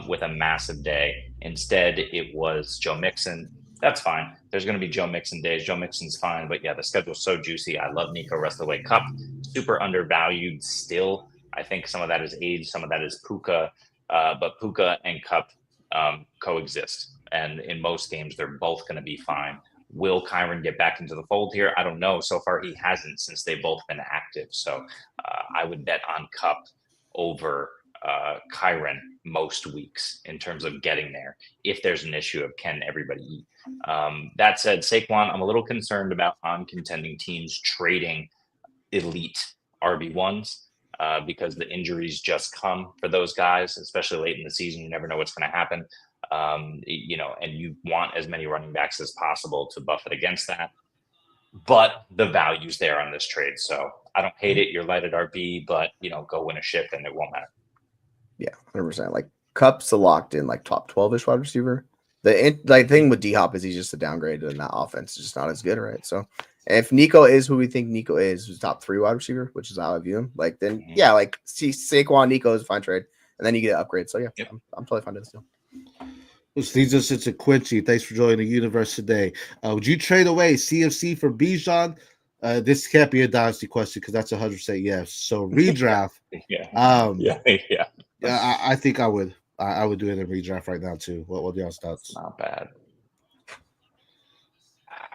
with a massive day. Instead, it was Joe Mixon. That's fine. There's going to be Joe Mixon days. Joe Mixon's fine. But yeah, the schedule's so juicy. I love Nico rest of the way. Cup, super undervalued still. I think some of that is age, some of that is Puka. But Puka and Cup coexist. And in most games, they're both going to be fine. Will Kyron get back into the fold here? I don't know. So far, he hasn't since they've both been active. So I would bet on Cup over Kyron most weeks in terms of getting there if there's an issue of can everybody eat. That said, Saquon, I'm a little concerned about on contending teams trading elite RB1s. Because the injuries just come for those guys, especially late in the season. You never know what's going to happen. And you want as many running backs as possible to buff it against that. But the value's there on this trade. So I don't hate it. You're light at RB, but, go win a ship and it won't matter. Yeah, 100%. Like, Cup's a locked in, like, top 12-ish wide receiver. The thing with D-Hop is he's just a downgrade in that offense. It's just not as good, right? So if Nico is who we think Nico is, who's top 3 wide receiver, which is how I view him, like then see Saquon, Nico is a fine trade, and then you get an upgrade. So yeah, I'm totally fine with this deal. This leads us into Quincy. Thanks for joining the universe today. Would you trade away CMC for Bijan? This can't be a dynasty question because that's 100% yes. So redraft. I think I would. I would do it in redraft right now too. What y'all's thoughts? Not bad.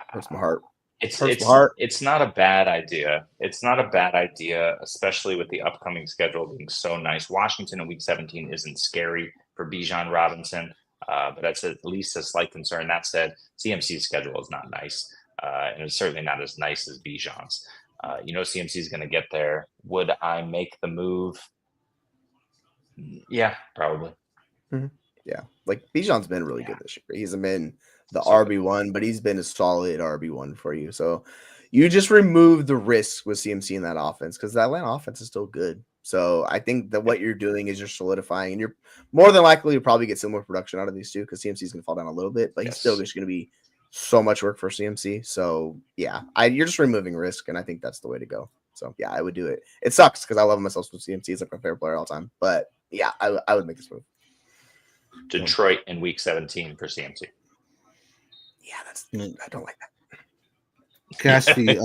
Hurts my heart. It's not a bad idea. It's not a bad idea, especially with the upcoming schedule being so nice. Washington in week 17 isn't scary for Bijan Robinson, but that's at least a slight concern. That said, CMC's schedule is not nice, and it's certainly not as nice as Bijan's. CMC is going to get there. Would I make the move? Yeah, probably. Mm-hmm. Yeah, like Bijan's been really good this year. He hasn't been the RB1, but he's been a solid RB1 for you. So you just remove the risk with CMC in that offense because that Atlanta offense is still good. So I think that what you're doing is you're solidifying, and you're more than likely to probably get similar production out of these two because CMC is going to fall down a little bit, but he's still just going to be so much work for CMC. So yeah, you're just removing risk, and I think that's the way to go. So yeah, I would do it. It sucks because I love him myself with CMC. He's like my favorite player all time. But yeah, I would make this move. Detroit in week 17 for CMC. Yeah, I don't like that. Cassie,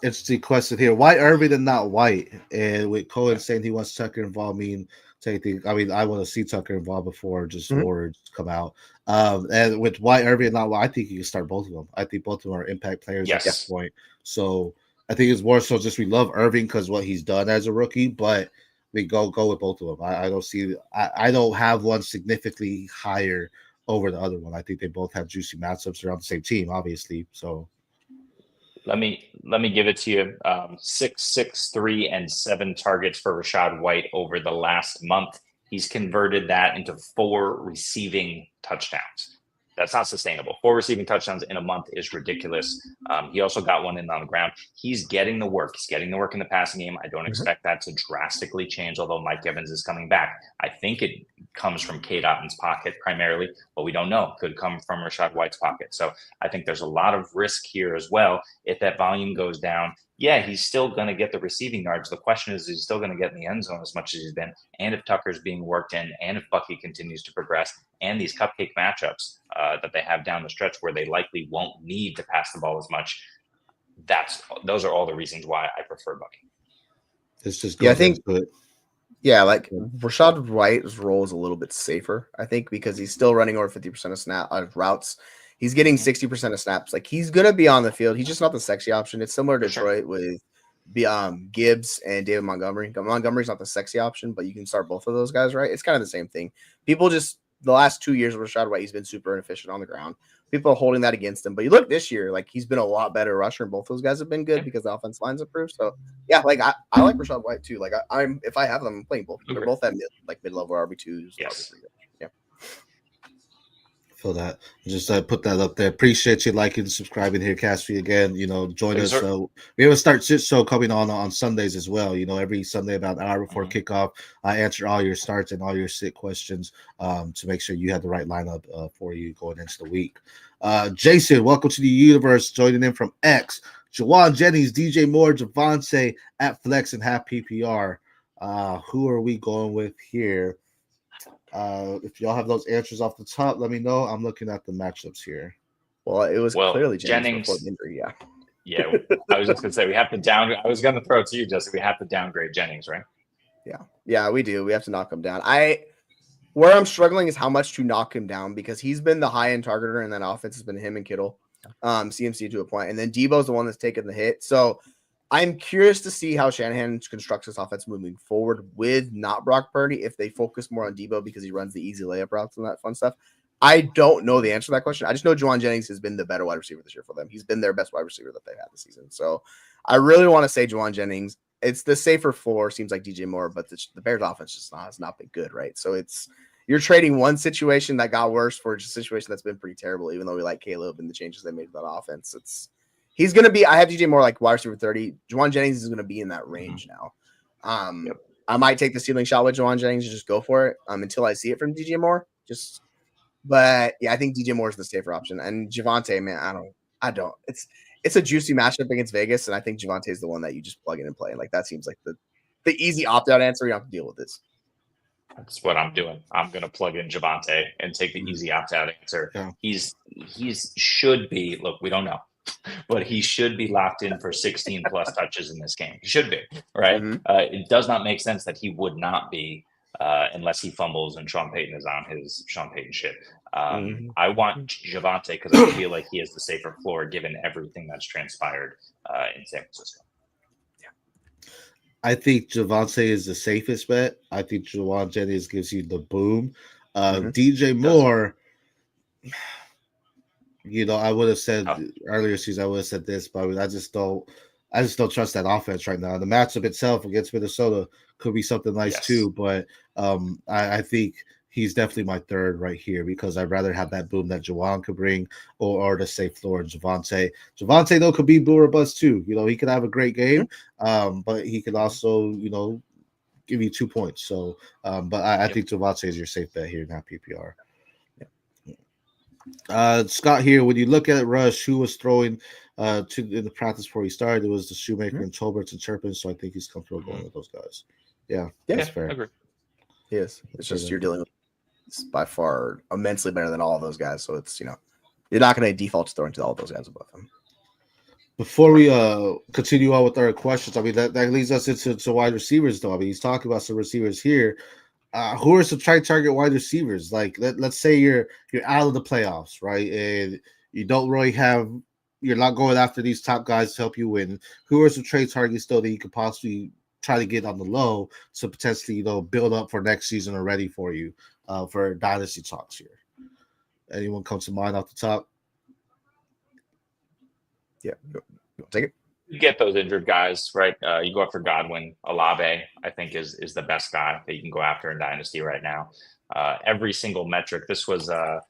interesting question here. Why Irving and not White? And with Cohen saying he wants Tucker involved, I want to see Tucker involved before just words come out. And with White Irving and not White, I think you can start both of them. I think both of them are impact players at this point. So I think it's more so just we love Irving because what he's done as a rookie, but we go with both of them. I don't have one significantly higher over the other one. I think they both have juicy matchups. They're on the same team, obviously. So let me give it to you. 6, 3, and 7 targets for Rachaad White over the last month. He's converted that into 4 receiving touchdowns. That's not sustainable. 4 receiving touchdowns in a month is ridiculous. He also got one in on the ground. He's getting the work. He's getting the work in the passing game. I don't expect that to drastically change, although Mike Evans is coming back. I think it comes from Cade Otton's pocket primarily, but we don't know. Could come from Rachaad White's pocket. So I think there's a lot of risk here as well. If that volume goes down, yeah, he's still going to get the receiving yards. The question is he's still going to get in the end zone as much as he's been. And if Tucker's being worked in, and if Bucky continues to progress, and these cupcake matchups that they have down the stretch where they likely won't need to pass the ball as much, those are all the reasons why I prefer Bucky. It's just I think like Rachaad White's role is a little bit safer, I think, because he's still running over 50% of routes. He's getting 60% of snaps. Like, he's going to be on the field. He's just not the sexy option. It's similar to Detroit with Gibbs and David Montgomery. Montgomery's not the sexy option, but you can start both of those guys, right? It's kind of the same thing. People just, the last 2 years with Rachaad White, he's been super inefficient on the ground. People are holding that against him. But you look this year, like, he's been a lot better rusher, and both those guys have been good because the offense line's improved. So, yeah, like, I like Rachaad White, too. Like, if I have them, I'm playing both. They're both at mid-level RB2s. Yes. Yeah. feel that. Just put that up there. Appreciate you liking and subscribing here, Cassie. Again, join Thank you, us. sir. We have a start sit show coming on Sundays as well. Every Sunday about an hour before kickoff, I answer all your starts and all your sit questions to make sure you have the right lineup for you going into the week. Jason, welcome to the universe. Joining in from X. Jawan Jennings, DJ Moore, Javonte at Flex and half PPR. Who are we going with here? If y'all have those answers off the top, let me know. I'm looking at the matchups here. Well, it was clearly Jennings before the injury. Yeah, I was just gonna say we have to down. I was gonna throw it to you, Jesse. We have to downgrade Jennings, right? Yeah, we do. We have to knock him down. Where I'm struggling is how much to knock him down because he's been the high end targeter and that offense has been him and Kittle, CMC to a point, and then Debo's the one that's taken the hit. So I'm curious to see how Shanahan constructs this offense moving forward with not Brock Purdy if they focus more on Debo because he runs the easy layup routes and that fun stuff. I don't know the answer to that question. I just know Jawan Jennings has been the better wide receiver this year for them. He's been their best wide receiver that they've had this season. So I really want to say Jawan Jennings. It's the safer floor, seems like DJ Moore, but the Bears offense just has not been good, right? So you're trading one situation that got worse for a situation that's been pretty terrible, even though we like Caleb and the changes they made to that offense. He's going to be – I have DJ Moore like wide receiver 30. Jawan Jennings is going to be in that range now. I might take the ceiling shot with Jawan Jennings and just go for it until I see it from DJ Moore. But, yeah, I think DJ Moore is the safer option. And Javonte, man, I don't. It's a juicy matchup against Vegas, and I think Javonte is the one that you just plug in and play. Like that seems like the easy opt-out answer. You don't have to deal with this. That's what I'm doing. I'm going to plug in Javonte and take the easy opt-out answer. Yeah. He's should be, look, we don't know, but he should be locked in for 16 plus touches in this game. He should be, right? Mm-hmm. It does not make sense that he would not be unless he fumbles and Sean Payton is on his Sean Payton shit. I want Javonte because I feel like he has the safer floor given everything that's transpired in San Francisco. I think Javonte is the safest bet. I think Jawan Jennings gives you the boom. DJ Moore, I would have said earlier season, I would have said this, but I just don't trust that offense right now. The matchup itself against Minnesota could be something nice too, but I think he's definitely my third right here because I'd rather have that boom that Jawan could bring or the safe floor and Javonte. Javonte, though, could be boom or bust too. He could have a great game, but he could also, give you 2 points. So, but I think Javonte is your safe bet here, not PPR. Scott here, when you look at Rush, who was throwing in the practice before he started, it was the Shoemaker and Tolbert and Turpin, so I think he's comfortable going with those guys. Yeah, that's fair. I agree. Yes, it's just you're dealing with by far immensely better than all of those guys. So it's you're not going to default to throwing to all of those guys above them. Before we continue on with our questions, I mean that leads us into wide receivers though. I mean he's talking about some receivers here. Who are some target wide receivers? Like let's say you're out of the playoffs, right? And you don't really you're not going after these top guys to help you win. Who are some trade targets though that you could possibly try to get on the low to potentially build up for next season or ready for you for dynasty talks here? Anyone comes to mind off the top? Yeah, take it. You get those injured guys, right? You go after Godwin. Olave, I think, is the best guy that you can go after in Dynasty right now. Every single metric. This was, God,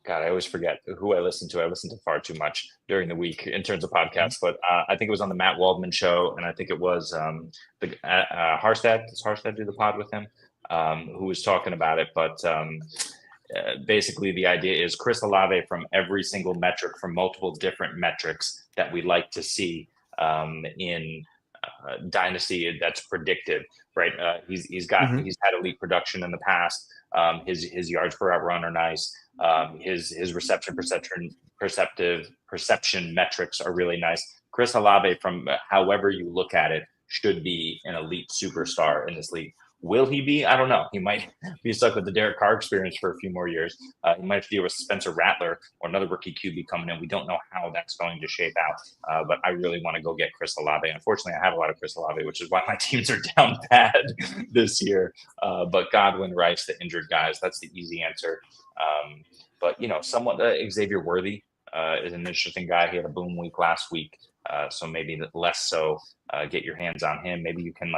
I always forget who I listened to. I listened to far too much during the week in terms of podcasts, but I think it was on the Matt Waldman show, and I think it was Harstad. Does Harstad do the pod with him? Who was talking about it, but basically the idea is Chris Olave from every single metric, from multiple different metrics that we like to see in Dynasty that's predictive, right? He's had elite production in the past. His yards per route run are nice. His reception perception metrics are really nice. Chris Olave, from however you look at it, should be an elite superstar in this league. Will he be? I don't know. He might be stuck with the Derek Carr experience for a few more years. He might deal with Spencer Rattler or another rookie QB coming in. We don't know how that's going to shape out. But I really want to go get Chris Olave. Unfortunately, I have a lot of Chris Olave, which is why my teams are down bad this year. But Godwin, Rice, the injured guys, that's the easy answer. But, somewhat Xavier Worthy is an interesting guy. He had a boom week last week. So maybe less so get your hands on him. Maybe you can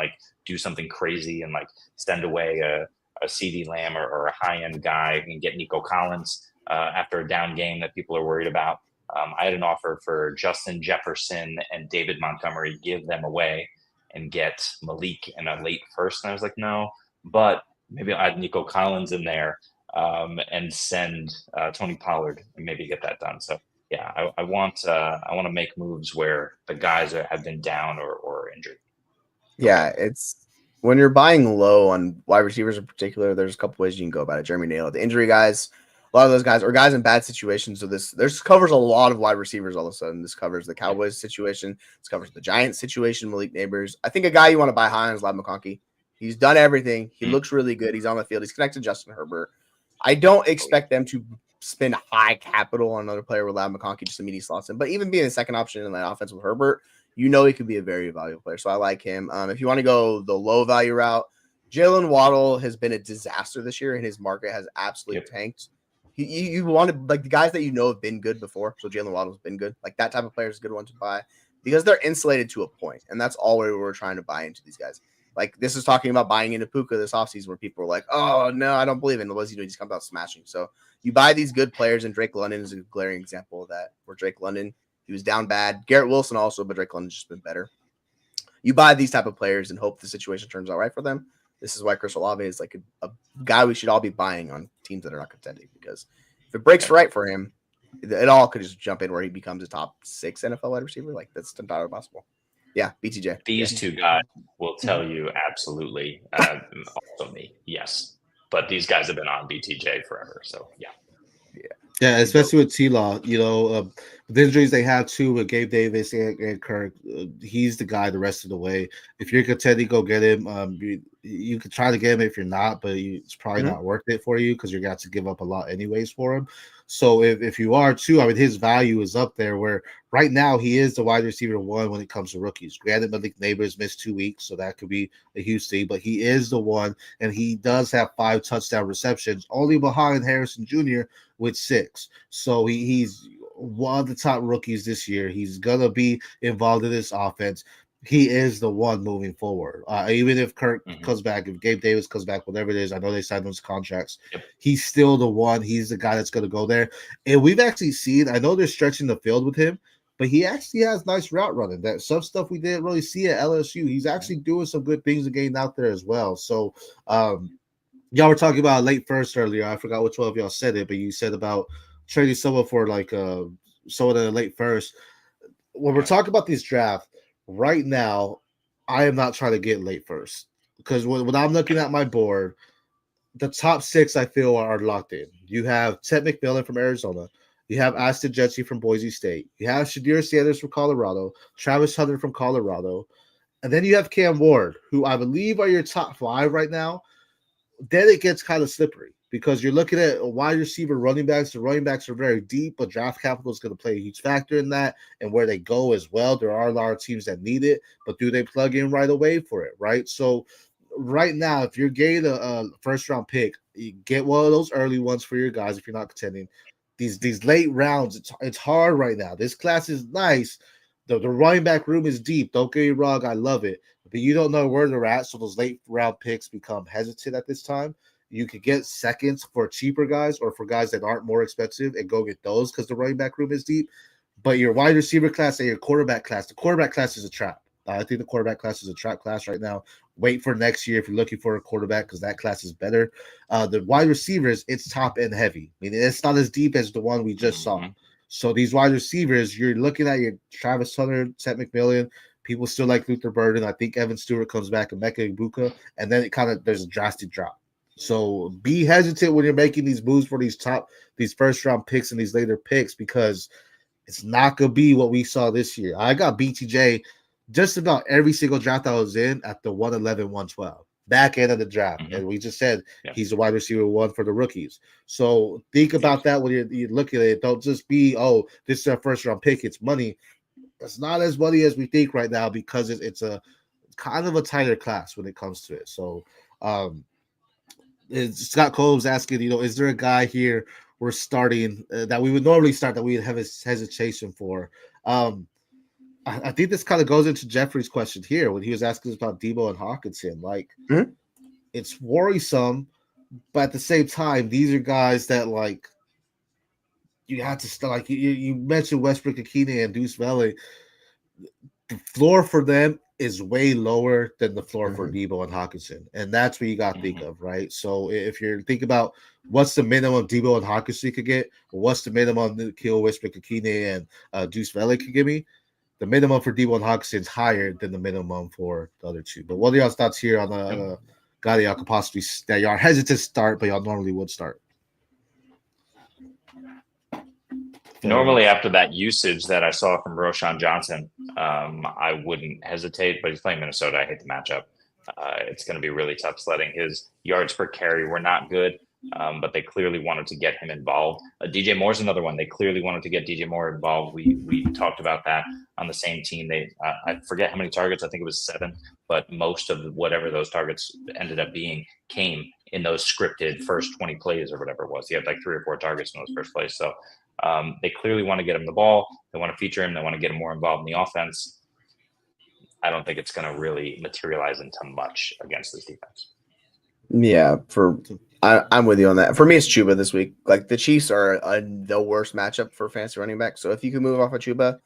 do something crazy and send away CeeDee Lamb or a high end guy and get Nico Collins after a down game that people are worried about. I had an offer for Justin Jefferson and David Montgomery, give them away and get Malik in a late first. And I was like, no, but maybe I'll add Nico Collins in there and send Tony Pollard and maybe get that done. So yeah, I want to make moves where the guys have been down or injured. Yeah, it's when you're buying low on wide receivers in particular, there's a couple ways you can go about it. Jeremy nailed it. The injury guys, a lot of those guys are guys in bad situations. So this covers a lot of wide receivers all of a sudden. This covers the Cowboys situation. This covers the Giants situation, Malik Neighbors. I think a guy you want to buy high on is Ladd McConkey. He's done everything. He looks really good. He's on the field. He's connected to Justin Herbert. I don't expect them to spend high capital on another player with Ladd McConkey just immediately slots in. But even being a second option in that offense with Herbert, you know he could be a very valuable player. So I like him. If you want to go the low value route, Jalen Waddle has been a disaster this year, and his market has absolutely tanked. You want to, like, the guys that you know have been good before. So Jalen Waddle's been good. Like, that type of player is a good one to buy because they're insulated to a point, and that's all we're trying to buy into these guys. Like, this is talking about buying into Puka this offseason where people are like, oh, no, I don't believe in it. What does he do? He just comes out smashing. So you buy these good players, and Drake London is a glaring example of that, where Drake London, he was down bad. Garrett Wilson also, but Drake London's just been better. You buy these type of players and hope the situation turns out right for them. This is why Chris Olave is like a guy we should all be buying on teams that are not contending, because if it breaks right for him, it all could just jump in where he becomes a top 6 NFL wide receiver. Like, that's entirely possible. Yeah, BTJ. These two guys will tell you absolutely. Also me, yes. But these guys have been on BTJ forever, so yeah. Yeah, especially with T-Law, the injuries they have too with Gabe Davis and Kirk, he's the guy the rest of the way. If you're contending, go get him. You could try to get him if you're not, but it's probably not worth it for you because you're going to give up a lot anyways for him. So if you are too, I mean, his value is up there where right now he is the wide receiver 1 when it comes to rookies. Granted, Malik Neighbors missed 2 weeks, so that could be a huge thing, but he is the one, and he does have 5 touchdown receptions, only behind Harrison Jr. with 6. So he's one of the top rookies this year. He's going to be involved in this offense. He is the one moving forward. Even if Kirk comes back, if Gabe Davis comes back, whatever it is, I know they signed those contracts. He's still the one. He's the guy that's going to go there. And we've actually seen, I know they're stretching the field with him, but he actually has nice route running. That some stuff we didn't really see at LSU. He's actually doing some good things and getting out there as well. So y'all were talking about late first earlier. I forgot which one of y'all said it, but you said about trading someone for like someone in the late first. When we're talking about this draft, right now, I am not trying to get late first because when I'm looking at my board, the top 6 I feel are locked in. You have Ted McMillan from Arizona. You have Aston Jetsi from Boise State. You have Shadir Sanders from Colorado. Travis Hunter from Colorado. And then you have Cam Ward, who I believe are your top 5 right now. Then it gets kind of slippery because you're looking at a wide receiver running backs. The running backs are very deep, but draft capital is going to play a huge factor in that and where they go as well. There are a lot of teams that need it, but do they plug in right away for it, right? So right now, if you're getting a first-round pick, you get one of those early ones for your guys if you're not contending. These late rounds, it's hard right now. This class is nice. The running back room is deep. Don't get me wrong, I love it. But you don't know where they're at, so those late round picks become hesitant at this time. You could get seconds for cheaper guys or for guys that aren't more expensive and go get those because the running back room is deep. But your wide receiver class and your quarterback class, the quarterback class is a trap. I think the quarterback class is a trap class right now. Wait for next year if you're looking for a quarterback because that class is better. The wide receivers, it's top end heavy. I mean, it's not as deep as the one we just saw. So these wide receivers, you're looking at your Travis Hunter, Ted McMillan. People still like Luther Burden. I think Evan Stewart comes back and Emeka Egbuka, and then there's a drastic drop. So be hesitant when you're making these moves for these first round picks and these later picks because it's not gonna be what we saw this year. I got BTJ just about every single draft I was in at the 111, 112 back end of the draft, and we just said he's a wide receiver 1 for the rookies. So think about that when you're looking at it. Don't just be, oh, this is our first round pick. It's money. It's not as money as we think right now because it's a kind of a tighter class when it comes to it. So Scott Cole's asking, is there a guy here we're starting that we would normally start that we would have a hesitation for? I think this kind of goes into Jeffrey's question here when he was asking us about Debo and Hawkinson. Like, it's worrisome, But at the same time, these are guys that like you have to start. Like you mentioned Westbrook Akina and Deuce Valley. The floor for them is way lower than the floor for Debo and Hawkinson, and that's what you got to think of, right? So if you're thinking about what's the minimum Debo and Hawkinson could get, or what's the minimum Nikhil Westbrook Akina and Deuce Valley could give me, the minimum for Debo and Hawkinson is higher than the minimum for the other two. But what are y'all's thoughts here on the guy that y'all could possibly that y'all are hesitant to start, but y'all normally would start? Normally, after that usage that I saw from Roshan Johnson, I wouldn't hesitate, but he's playing Minnesota. I hate the matchup. It's going to be really tough sledding. His yards per carry were not good, but they clearly wanted to get him involved. DJ Moore's another one. They clearly wanted to get DJ Moore involved. We talked about that on the same team. I forget how many targets. I think it was 7, but most of whatever those targets ended up being came in those scripted first 20 plays or whatever it was. He had like 3 or 4 targets in those first plays. So they clearly want to get him the ball. They want to feature him. They want to get him more involved in the offense. I don't think it's going to really materialize into much against this defense. Yeah, I'm with you on that. For me, it's Chuba this week. Like the Chiefs are the worst matchup for fantasy running back. So if you can move off of Chuba,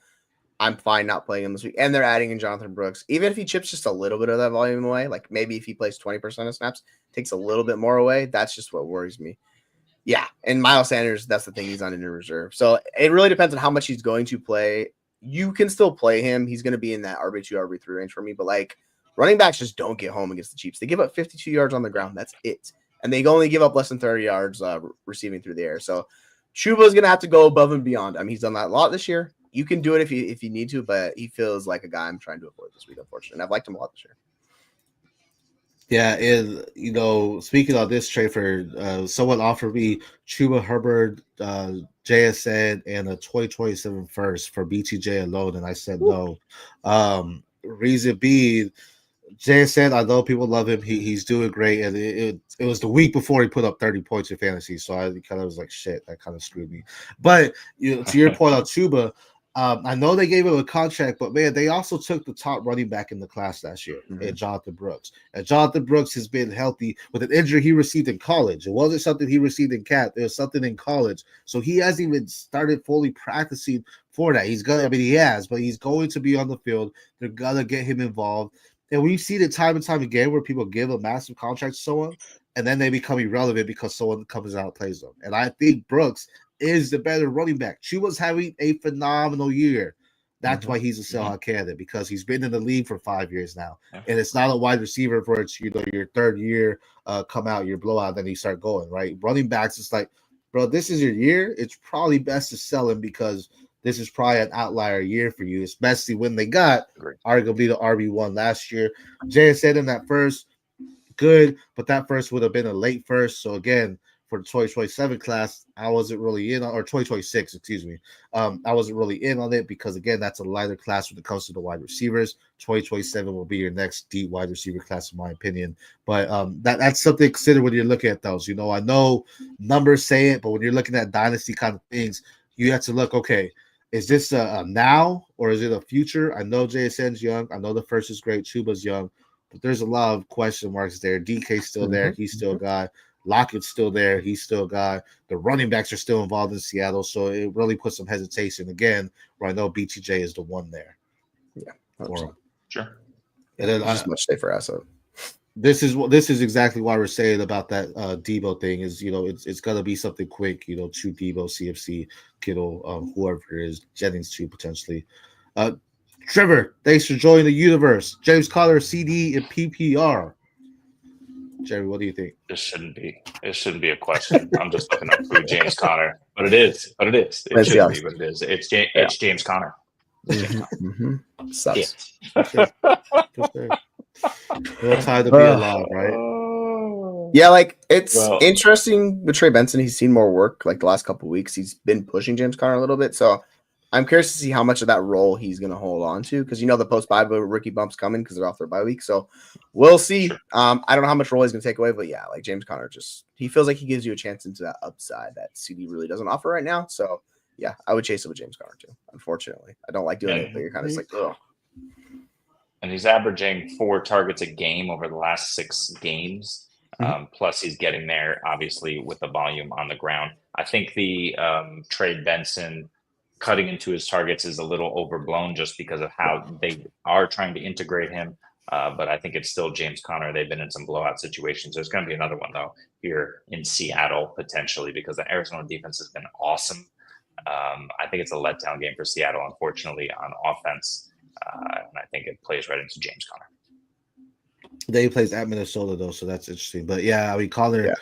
I'm fine not playing him this week. And they're adding in Jonathan Brooks. Even if he chips just a little bit of that volume away, like maybe if he plays 20% of snaps, takes a little bit more away, that's just what worries me. Yeah, and Miles Sanders, that's the thing, he's on injured reserve. So it really depends on how much he's going to play. You can still play him. He's going to be in that RB2, RB3 range for me. But like running backs just don't get home against the Chiefs. They give up 52 yards on the ground. That's it. And they only give up less than 30 yards receiving through the air. So Chuba's going to have to go above and beyond. I mean, he's done that a lot this year. You can do it if you need to, but he feels like a guy I'm trying to avoid this week, unfortunately. And I've liked him a lot this year. Yeah, and speaking of this trade for someone offered me Chuba Hubbard, JSN, and a 2027 first for BTJ alone, and I said no. Reason being, JSN, I know people love him. He's doing great, and it was the week before he put up 30 points in fantasy, so I kind of was like, shit, that kind of screwed me. But to your point on Chuba, I know they gave him a contract, but man, they also took the top running back in the class last year, and Jonathan Brooks. And Jonathan Brooks has been healthy with an injury he received in college. It wasn't something he received in camp. It was something in college. So he hasn't even started fully practicing for that. He has, but he's going to be on the field. They're gonna get him involved. And we've seen it time and time again where people give a massive contract to someone, and then they become irrelevant because someone comes out and plays them. And I think Brooks is the better running back. Chuba's having a phenomenal year. That's why he's a sell-out candidate, because he's been in the league for 5 years now. And it's not a wide receiver where it's your third year come out, your blowout, then you start going, right? Running backs, it's like, bro, this is your year. It's probably best to sell him because this is probably an outlier year for you, especially when they got arguably the RB1 last year. JSN in that first, good, but that first would have been a late first. So again, for the 2027 class, I wasn't really in on, or 2026, excuse me. I wasn't really in on it because, again, that's a lighter class when it comes to the wide receivers. 2027 will be your next deep wide receiver class, in my opinion. But that's something to consider when you're looking at those. I know numbers say it, but when you're looking at dynasty kind of things, you have to look, okay, is this a now or is it a future? I know JSN's young. I know the first is great. Chuba's young. But there's a lot of question marks there. DK's still there. He's still a guy. Lockett's still there. He's still a guy. The running backs are still involved in Seattle. So it really puts some hesitation again, where I know BTJ is the one there. Yeah. Sure. And then just much safer asset. This is exactly why we're saying about that Debo thing is, it's going to be something quick, to Debo, CFC, Kittle, whoever it is, Jennings too, potentially. Trevor, thanks for joining the universe. James Conner, CD, and PPR. Jerry, what do you think? It shouldn't be a question. I'm just looking up through James Conner, but it is. It shouldn't be, but it is. It's James Conner. Sucks. Real time to be alive, right? Yeah, like it's interesting with Trey Benson. He's seen more work like the last couple of weeks. He's been pushing James Conner a little bit, so I'm curious to see how much of that role he's going to hold on to, because the post-bye rookie bump's coming because they're off their bye week. So we'll see. I don't know how much role he's going to take away, but yeah, like James Conner, he feels like he gives you a chance into that upside that CD really doesn't offer right now. So yeah, I would chase it with James Conner too. Unfortunately, I don't like doing it, but you're kind of just like, ugh. And he's averaging 4 targets a game over the last 6 games. Plus, he's getting there, obviously, with the volume on the ground. I think the trade Benson cutting into his targets is a little overblown just because of how they are trying to integrate him. But I think it's still James Conner. They've been in some blowout situations. There's going to be another one, though, here in Seattle, potentially, because the Arizona defense has been awesome. I think it's a letdown game for Seattle, unfortunately, on offense. And I think it plays right into James Conner. They plays at Minnesota, though, so that's interesting. But, yeah, I mean, Conner,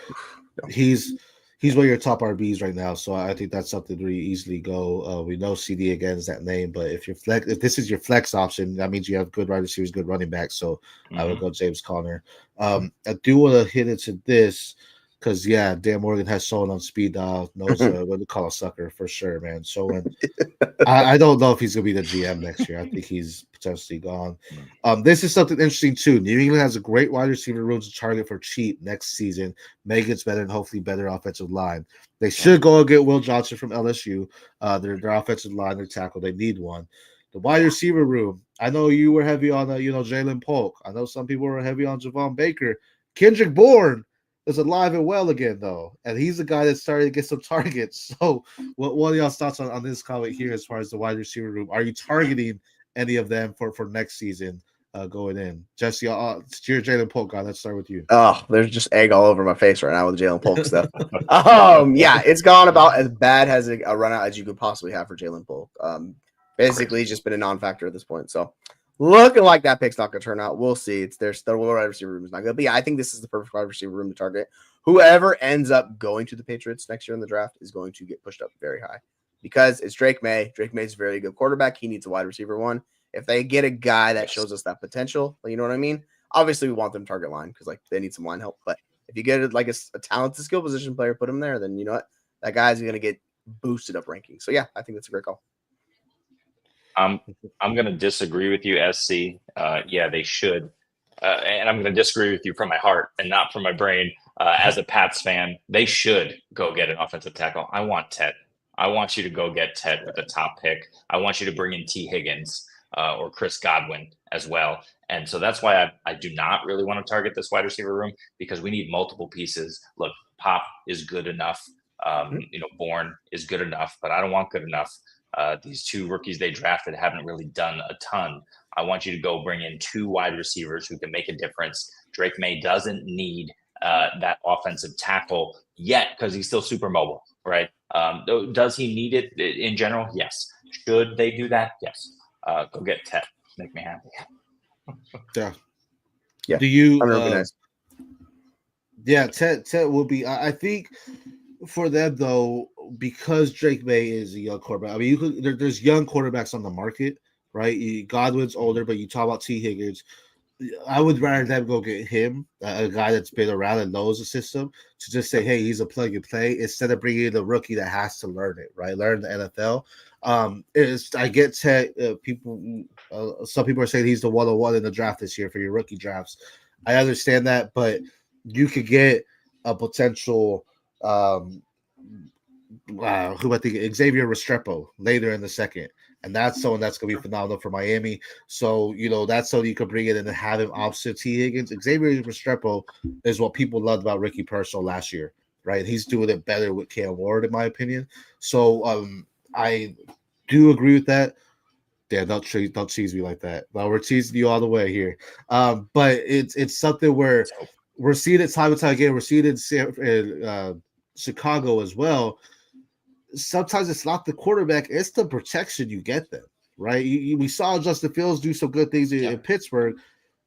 he's one of your top RBs right now, so I think that's something to really easily go. We know CD again is that name, but if this is your flex option, that means you have good wide receivers, good running back. So I would go James Conner. I do want to hit into this because Dan Morgan has someone on speed dial, knows what to call a sucker for sure, man. So I don't know if he's gonna be the GM next year. I think he's potentially gone. This is something interesting too. New England has a great wide receiver room to target for cheap next season. May gets better and hopefully better offensive line. They should go and get Will Johnson from LSU. Their offensive line, their tackle, they need one. The wide receiver room. I know you were heavy on Jalen Polk. I know some people were heavy on Javon Baker. Kendrick Bourne is alive and well again, though, and he's the guy that's starting to get some targets. So, what are y'all's thoughts on this comment here as far as the wide receiver room? Are you targeting any of them for next season going in? Jesse, you're Jalen Polk guy. Let's start with you. Oh, there's just egg all over my face right now with the Jalen Polk stuff. It's gone about as bad as a run out as you could possibly have for Jalen Polk. Basically, he's just been a non-factor at this point. So, looking like that pick's not going to turn out. We'll see. Their wide receiver room is not good. But I think this is the perfect wide receiver room to target. Whoever ends up going to the Patriots next year in the draft is going to get pushed up very high because it's Drake May. Drake May's a very good quarterback. He needs a wide receiver one. If they get a guy that shows us that potential, you know what I mean? Obviously, we want them to target line because they need some line help. But if you get a talented skill position player, put him there, then you know what? That guy's going to get boosted up ranking. So, I think that's a great call. I'm going to disagree with you, SC. They should. And I'm going to disagree with you from my heart and not from my brain. As a Pats fan, they should go get an offensive tackle. I want Ted. I want you to go get Ted with the top pick. I want you to bring in T. Higgins or Chris Godwin as well. And so that's why I do not really want to target this wide receiver room because we need multiple pieces. Look, Pop is good enough. Bourne is good enough, but I don't want good enough. These two rookies they drafted haven't really done a ton. I want you to go bring in two wide receivers who can make a difference. Drake May doesn't need that offensive tackle yet because he's still super mobile, right? Does he need it in general? Yes. Should they do that? Yes. Go get Ted. Make me happy. Do you? Nice. Ted will be. I think for them though, because Drake May is a young quarterback. I mean, there's young quarterbacks on the market, right? Godwin's older, but you talk about T. Higgins. I would rather them go get him, a guy that's been around and knows the system, to just say, hey, he's a plug and play, instead of bringing in a rookie that has to learn it, right? Learn the NFL. I get Ted. Some people are saying he's the 101 in the draft this year for your rookie drafts. I understand that, but you could get a potential who I think Xavier Restrepo later in the second. And that's someone that's going to be phenomenal for Miami. So, that's someone you could bring in and have him opposite T. Higgins. Xavier Restrepo is what people loved about Ricky Pearsall last year, right? He's doing it better with Cam Ward, in my opinion. So I do agree with that. Yeah, don't tease me like that. Well, we're teasing you all the way here. But it's something where we're seeing it time and time again. We're seeing it in Chicago as well. Sometimes it's not the quarterback, it's the protection you get them, right? We saw Justin Fields do some good things in Pittsburgh.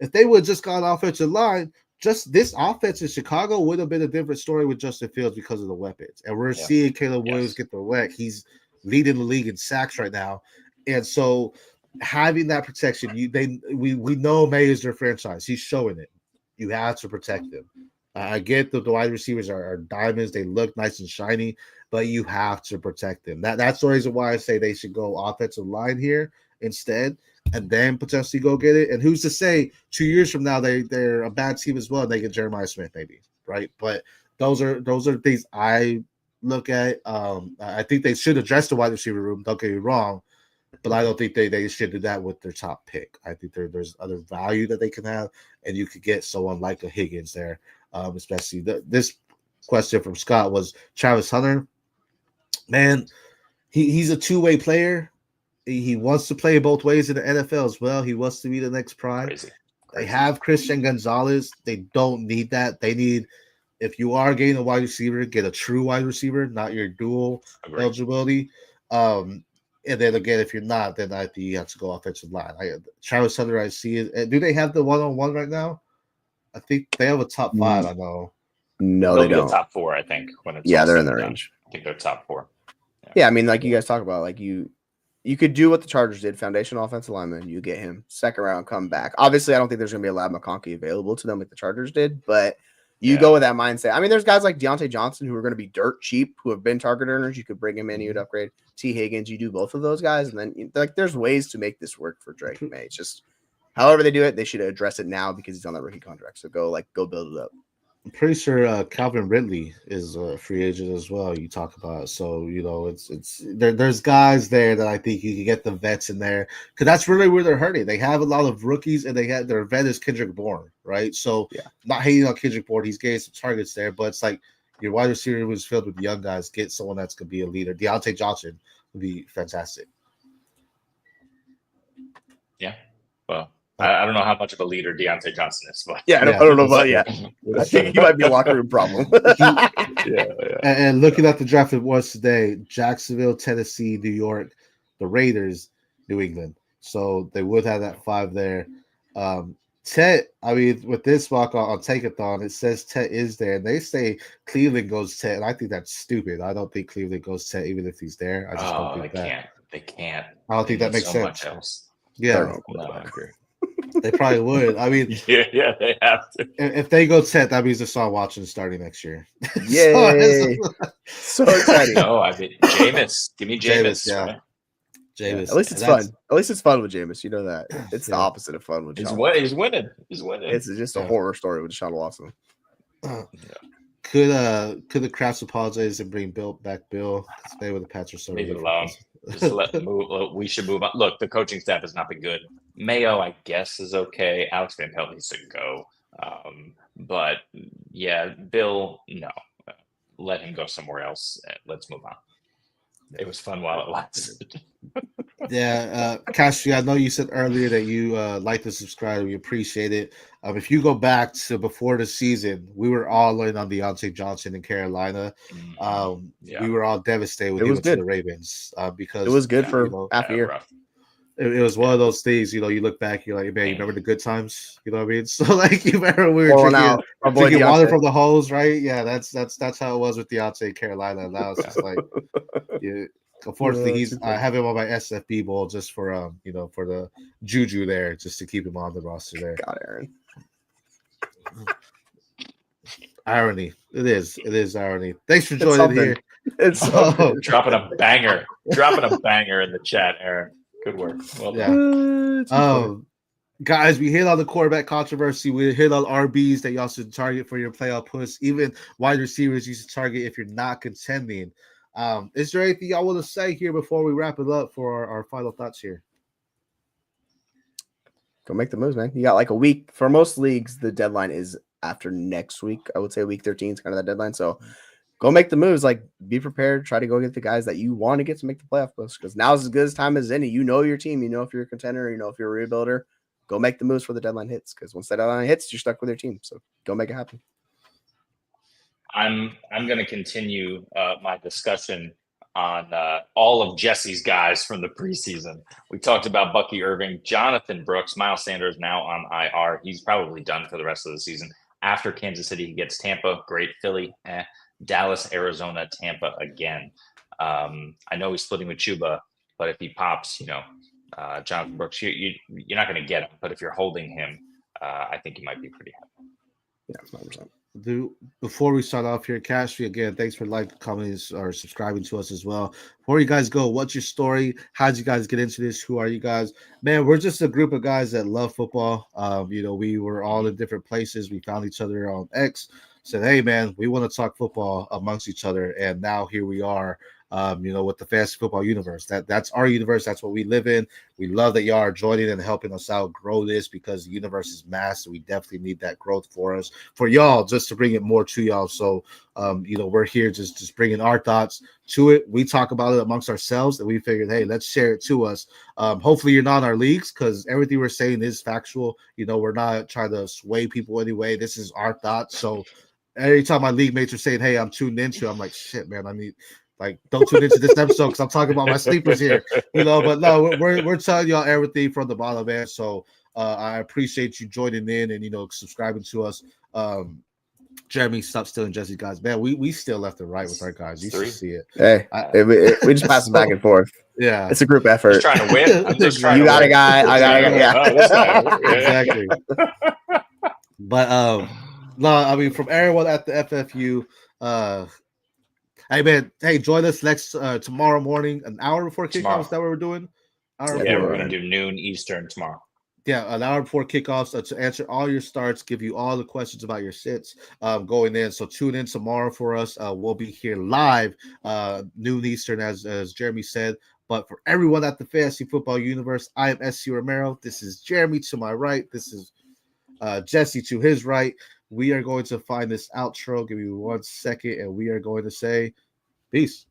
If they would have just gone offensive line, just this offense in Chicago would have been a different story with Justin Fields because of the weapons. And we're seeing Caleb Williams get the wreck. He's leading the league in sacks right now. And so having that protection, we know May is their franchise. He's showing it. You have to protect them. I get that the wide receivers are diamonds. They look nice and shiny, but you have to protect them. That's the reason why I say they should go offensive line here instead, and then potentially go get it. And who's to say 2 years from now they're a bad team as well and they get Jeremiah Smith maybe, right? But those are things I look at. I think they should address the wide receiver room. Don't get me wrong, but I don't think they should do that with their top pick. I think there's other value that they can have, and you could get someone like a Higgins there. especially this question from Scott was Travis Hunter. Man, he's a two-way player. He wants to play both ways in the NFL as well. He wants to be the next Prime. Crazy. They have Christian Gonzalez. They don't need that. They need, if you are getting a wide receiver, get a true wide receiver, not your dual eligibility. And then again, if you're not, then I think you have to go offensive line. Travis Hunter, I see it. Do they have the one-on-one right now? I think they have a top 5. I know. No, They'll they be don't. the top 4, I think. When it's they're in the range. I think they're top 4. Yeah, I mean, like you guys talk about, like you could do what the Chargers did, foundational offensive lineman. You get him second round, come back. Obviously, I don't think there's going to be a Lab McConkey available to them like the Chargers did, but you go with that mindset. I mean, there's guys like Deontay Johnson who are going to be dirt cheap, who have been target earners. You could bring him in, you would upgrade. T. Higgins, you do both of those guys, and then like there's ways to make this work for Drake May. It's just however they do it, they should address it now because he's on that rookie contract. So go build it up. I'm pretty sure Calvin Ridley is a free agent as well. You talk about, so it's there's guys there that I think you can get the vets in there because that's really where they're hurting. They have a lot of rookies and they have their vet is Kendrick Bourne, right? So not hating on Kendrick Bourne, he's getting some targets there, but it's like your wide receiver was filled with young guys. Get someone that's gonna be a leader. Deontay Johnson would be fantastic. Yeah, well. I don't know how much of a leader Deontay Johnson is, but I don't know about I think he might be a locker room problem. And looking at the draft awards today, Jacksonville, Tennessee, New York, the Raiders, New England. So they would have that 5 there. Tet, I mean, with this mock on Takeathon, it says Tet is there, and they say Cleveland goes Tet, and I think that's stupid. I don't think Cleveland goes Tet even if he's there. I just don't think that. They can't. I don't think that makes sense. Much else. Yeah. I agree. They probably would. I mean, yeah, they have to. If they go 10th, that means Deshaun Watson starting next year. Yay! So exciting. No, I mean, Jameis. Give me Jameis. Yeah. Jameis. At least it's fun. At least it's fun with Jameis. You know that. It's the opposite of fun with Deshaun. He's winning. It's just a horror story with Deshaun Watson. Could the Crafts apologize and bring Bill back? Bill, stay with the Pats or so. Leave it alone. Just let them move. We should move on. Look, the coaching staff has not been good. Mayo, I guess, is okay. Alex Van Pelt needs to go. But yeah, Bill, no. Let him go somewhere else. Let's move on. It was fun while it lasted. Yeah, Cassie, I know you said earlier that you like to subscribe. We appreciate it. If you go back to before the season, we were all in on Deontay Johnson in Carolina. We were all devastated when he went to the Ravens because it was good for half a year. It was one of those things, you look back, you're like, man, you remember the good times? You know what I mean? So, like, you remember we were drinking water from the hose, right? Yeah, that's how it was with Deontay in Carolina. Now it's just like, unfortunately, I have him on my SFB bowl just for for the juju there, just to keep him on the roster there. God, Aaron. Irony. It is irony. Thanks for joining here. It's dropping a banger in the chat, Aaron. Good work. Well done. Yeah. Guys, we hit on the quarterback controversy. We hit on RBs that y'all should target for your playoff push. Even wide receivers you should target if you're not contending. Is there anything y'all want to say here before we wrap it up for our final thoughts here? Go make the moves, man. You got like a week. For most leagues, the deadline is after next week. I would say week 13 is kind of that deadline. So go make the moves. Like, be prepared. Try to go get the guys that you want to get to make the playoff push, because now is as good as time as any. You know your team. You know if you're a contender. You know if you're a rebuilder. Go make the moves for the deadline hits, because once that deadline hits, you're stuck with your team. So go make it happen. I'm going to continue my discussion on all of Jesse's guys from the preseason. We talked about Bucky Irving, Jonathan Brooks, Miles Sanders now on IR. He's probably done for the rest of the season. After Kansas City, he gets Tampa, great. Philly, Dallas, Arizona, Tampa again. I know he's splitting with Chuba, but if he pops, Jonathan Brooks, you're not going to get him. But if you're holding him, I think you might be pretty happy. Yeah, 100%. Before we start off here, Cashy, again, thanks for commenting or subscribing to us as well. Before you guys go, what's your story? How did you guys get into this? Who are you guys? Man, we're just a group of guys that love football. We were all in different places. We found each other on X, said, hey, man, we want to talk football amongst each other. And now here we are with the fantasy football universe. That's our universe. That's what we live in. We love that y'all are joining and helping us out grow this because the universe is massive. We definitely need that growth for y'all, just to bring it more to y'all. So, we're here just bringing our thoughts to it. We talk about it amongst ourselves, and we figured, hey, let's share it to us. Hopefully you're not in our leagues because everything we're saying is factual. We're not trying to sway people anyway. This is our thoughts. So every time my league mates are saying, hey, I'm tuned into, I'm like, shit, man, I need don't tune into this episode because I'm talking about my sleepers here, but no, we're telling y'all everything from the bottom, man. So I appreciate you joining in and subscribing to us. Jeremy, stop stealing Jesse's guys, man. We still left and right with our guys. You should see it. Hey, we just pass it back and forth. Yeah, it's a group effort. Just trying to win. I'm just trying you to got win. a guy, I got a guy. Yeah, oh, this guy. Exactly. But no, I mean, from everyone at the FFU, hey man, join us next tomorrow morning, an hour before kickoff. Is that what we're doing? We're gonna do noon Eastern tomorrow. Yeah, an hour before kickoffs to answer all your starts, give you all the questions about your sits going in. So tune in tomorrow for us. We'll be here live noon Eastern, as Jeremy said. But for everyone at the Fantasy Football Universe, I am SC Romero. This is Jeremy to my right. This is Jesse to his right. We are going to find this outro. Give me 1 second, and we are going to say peace.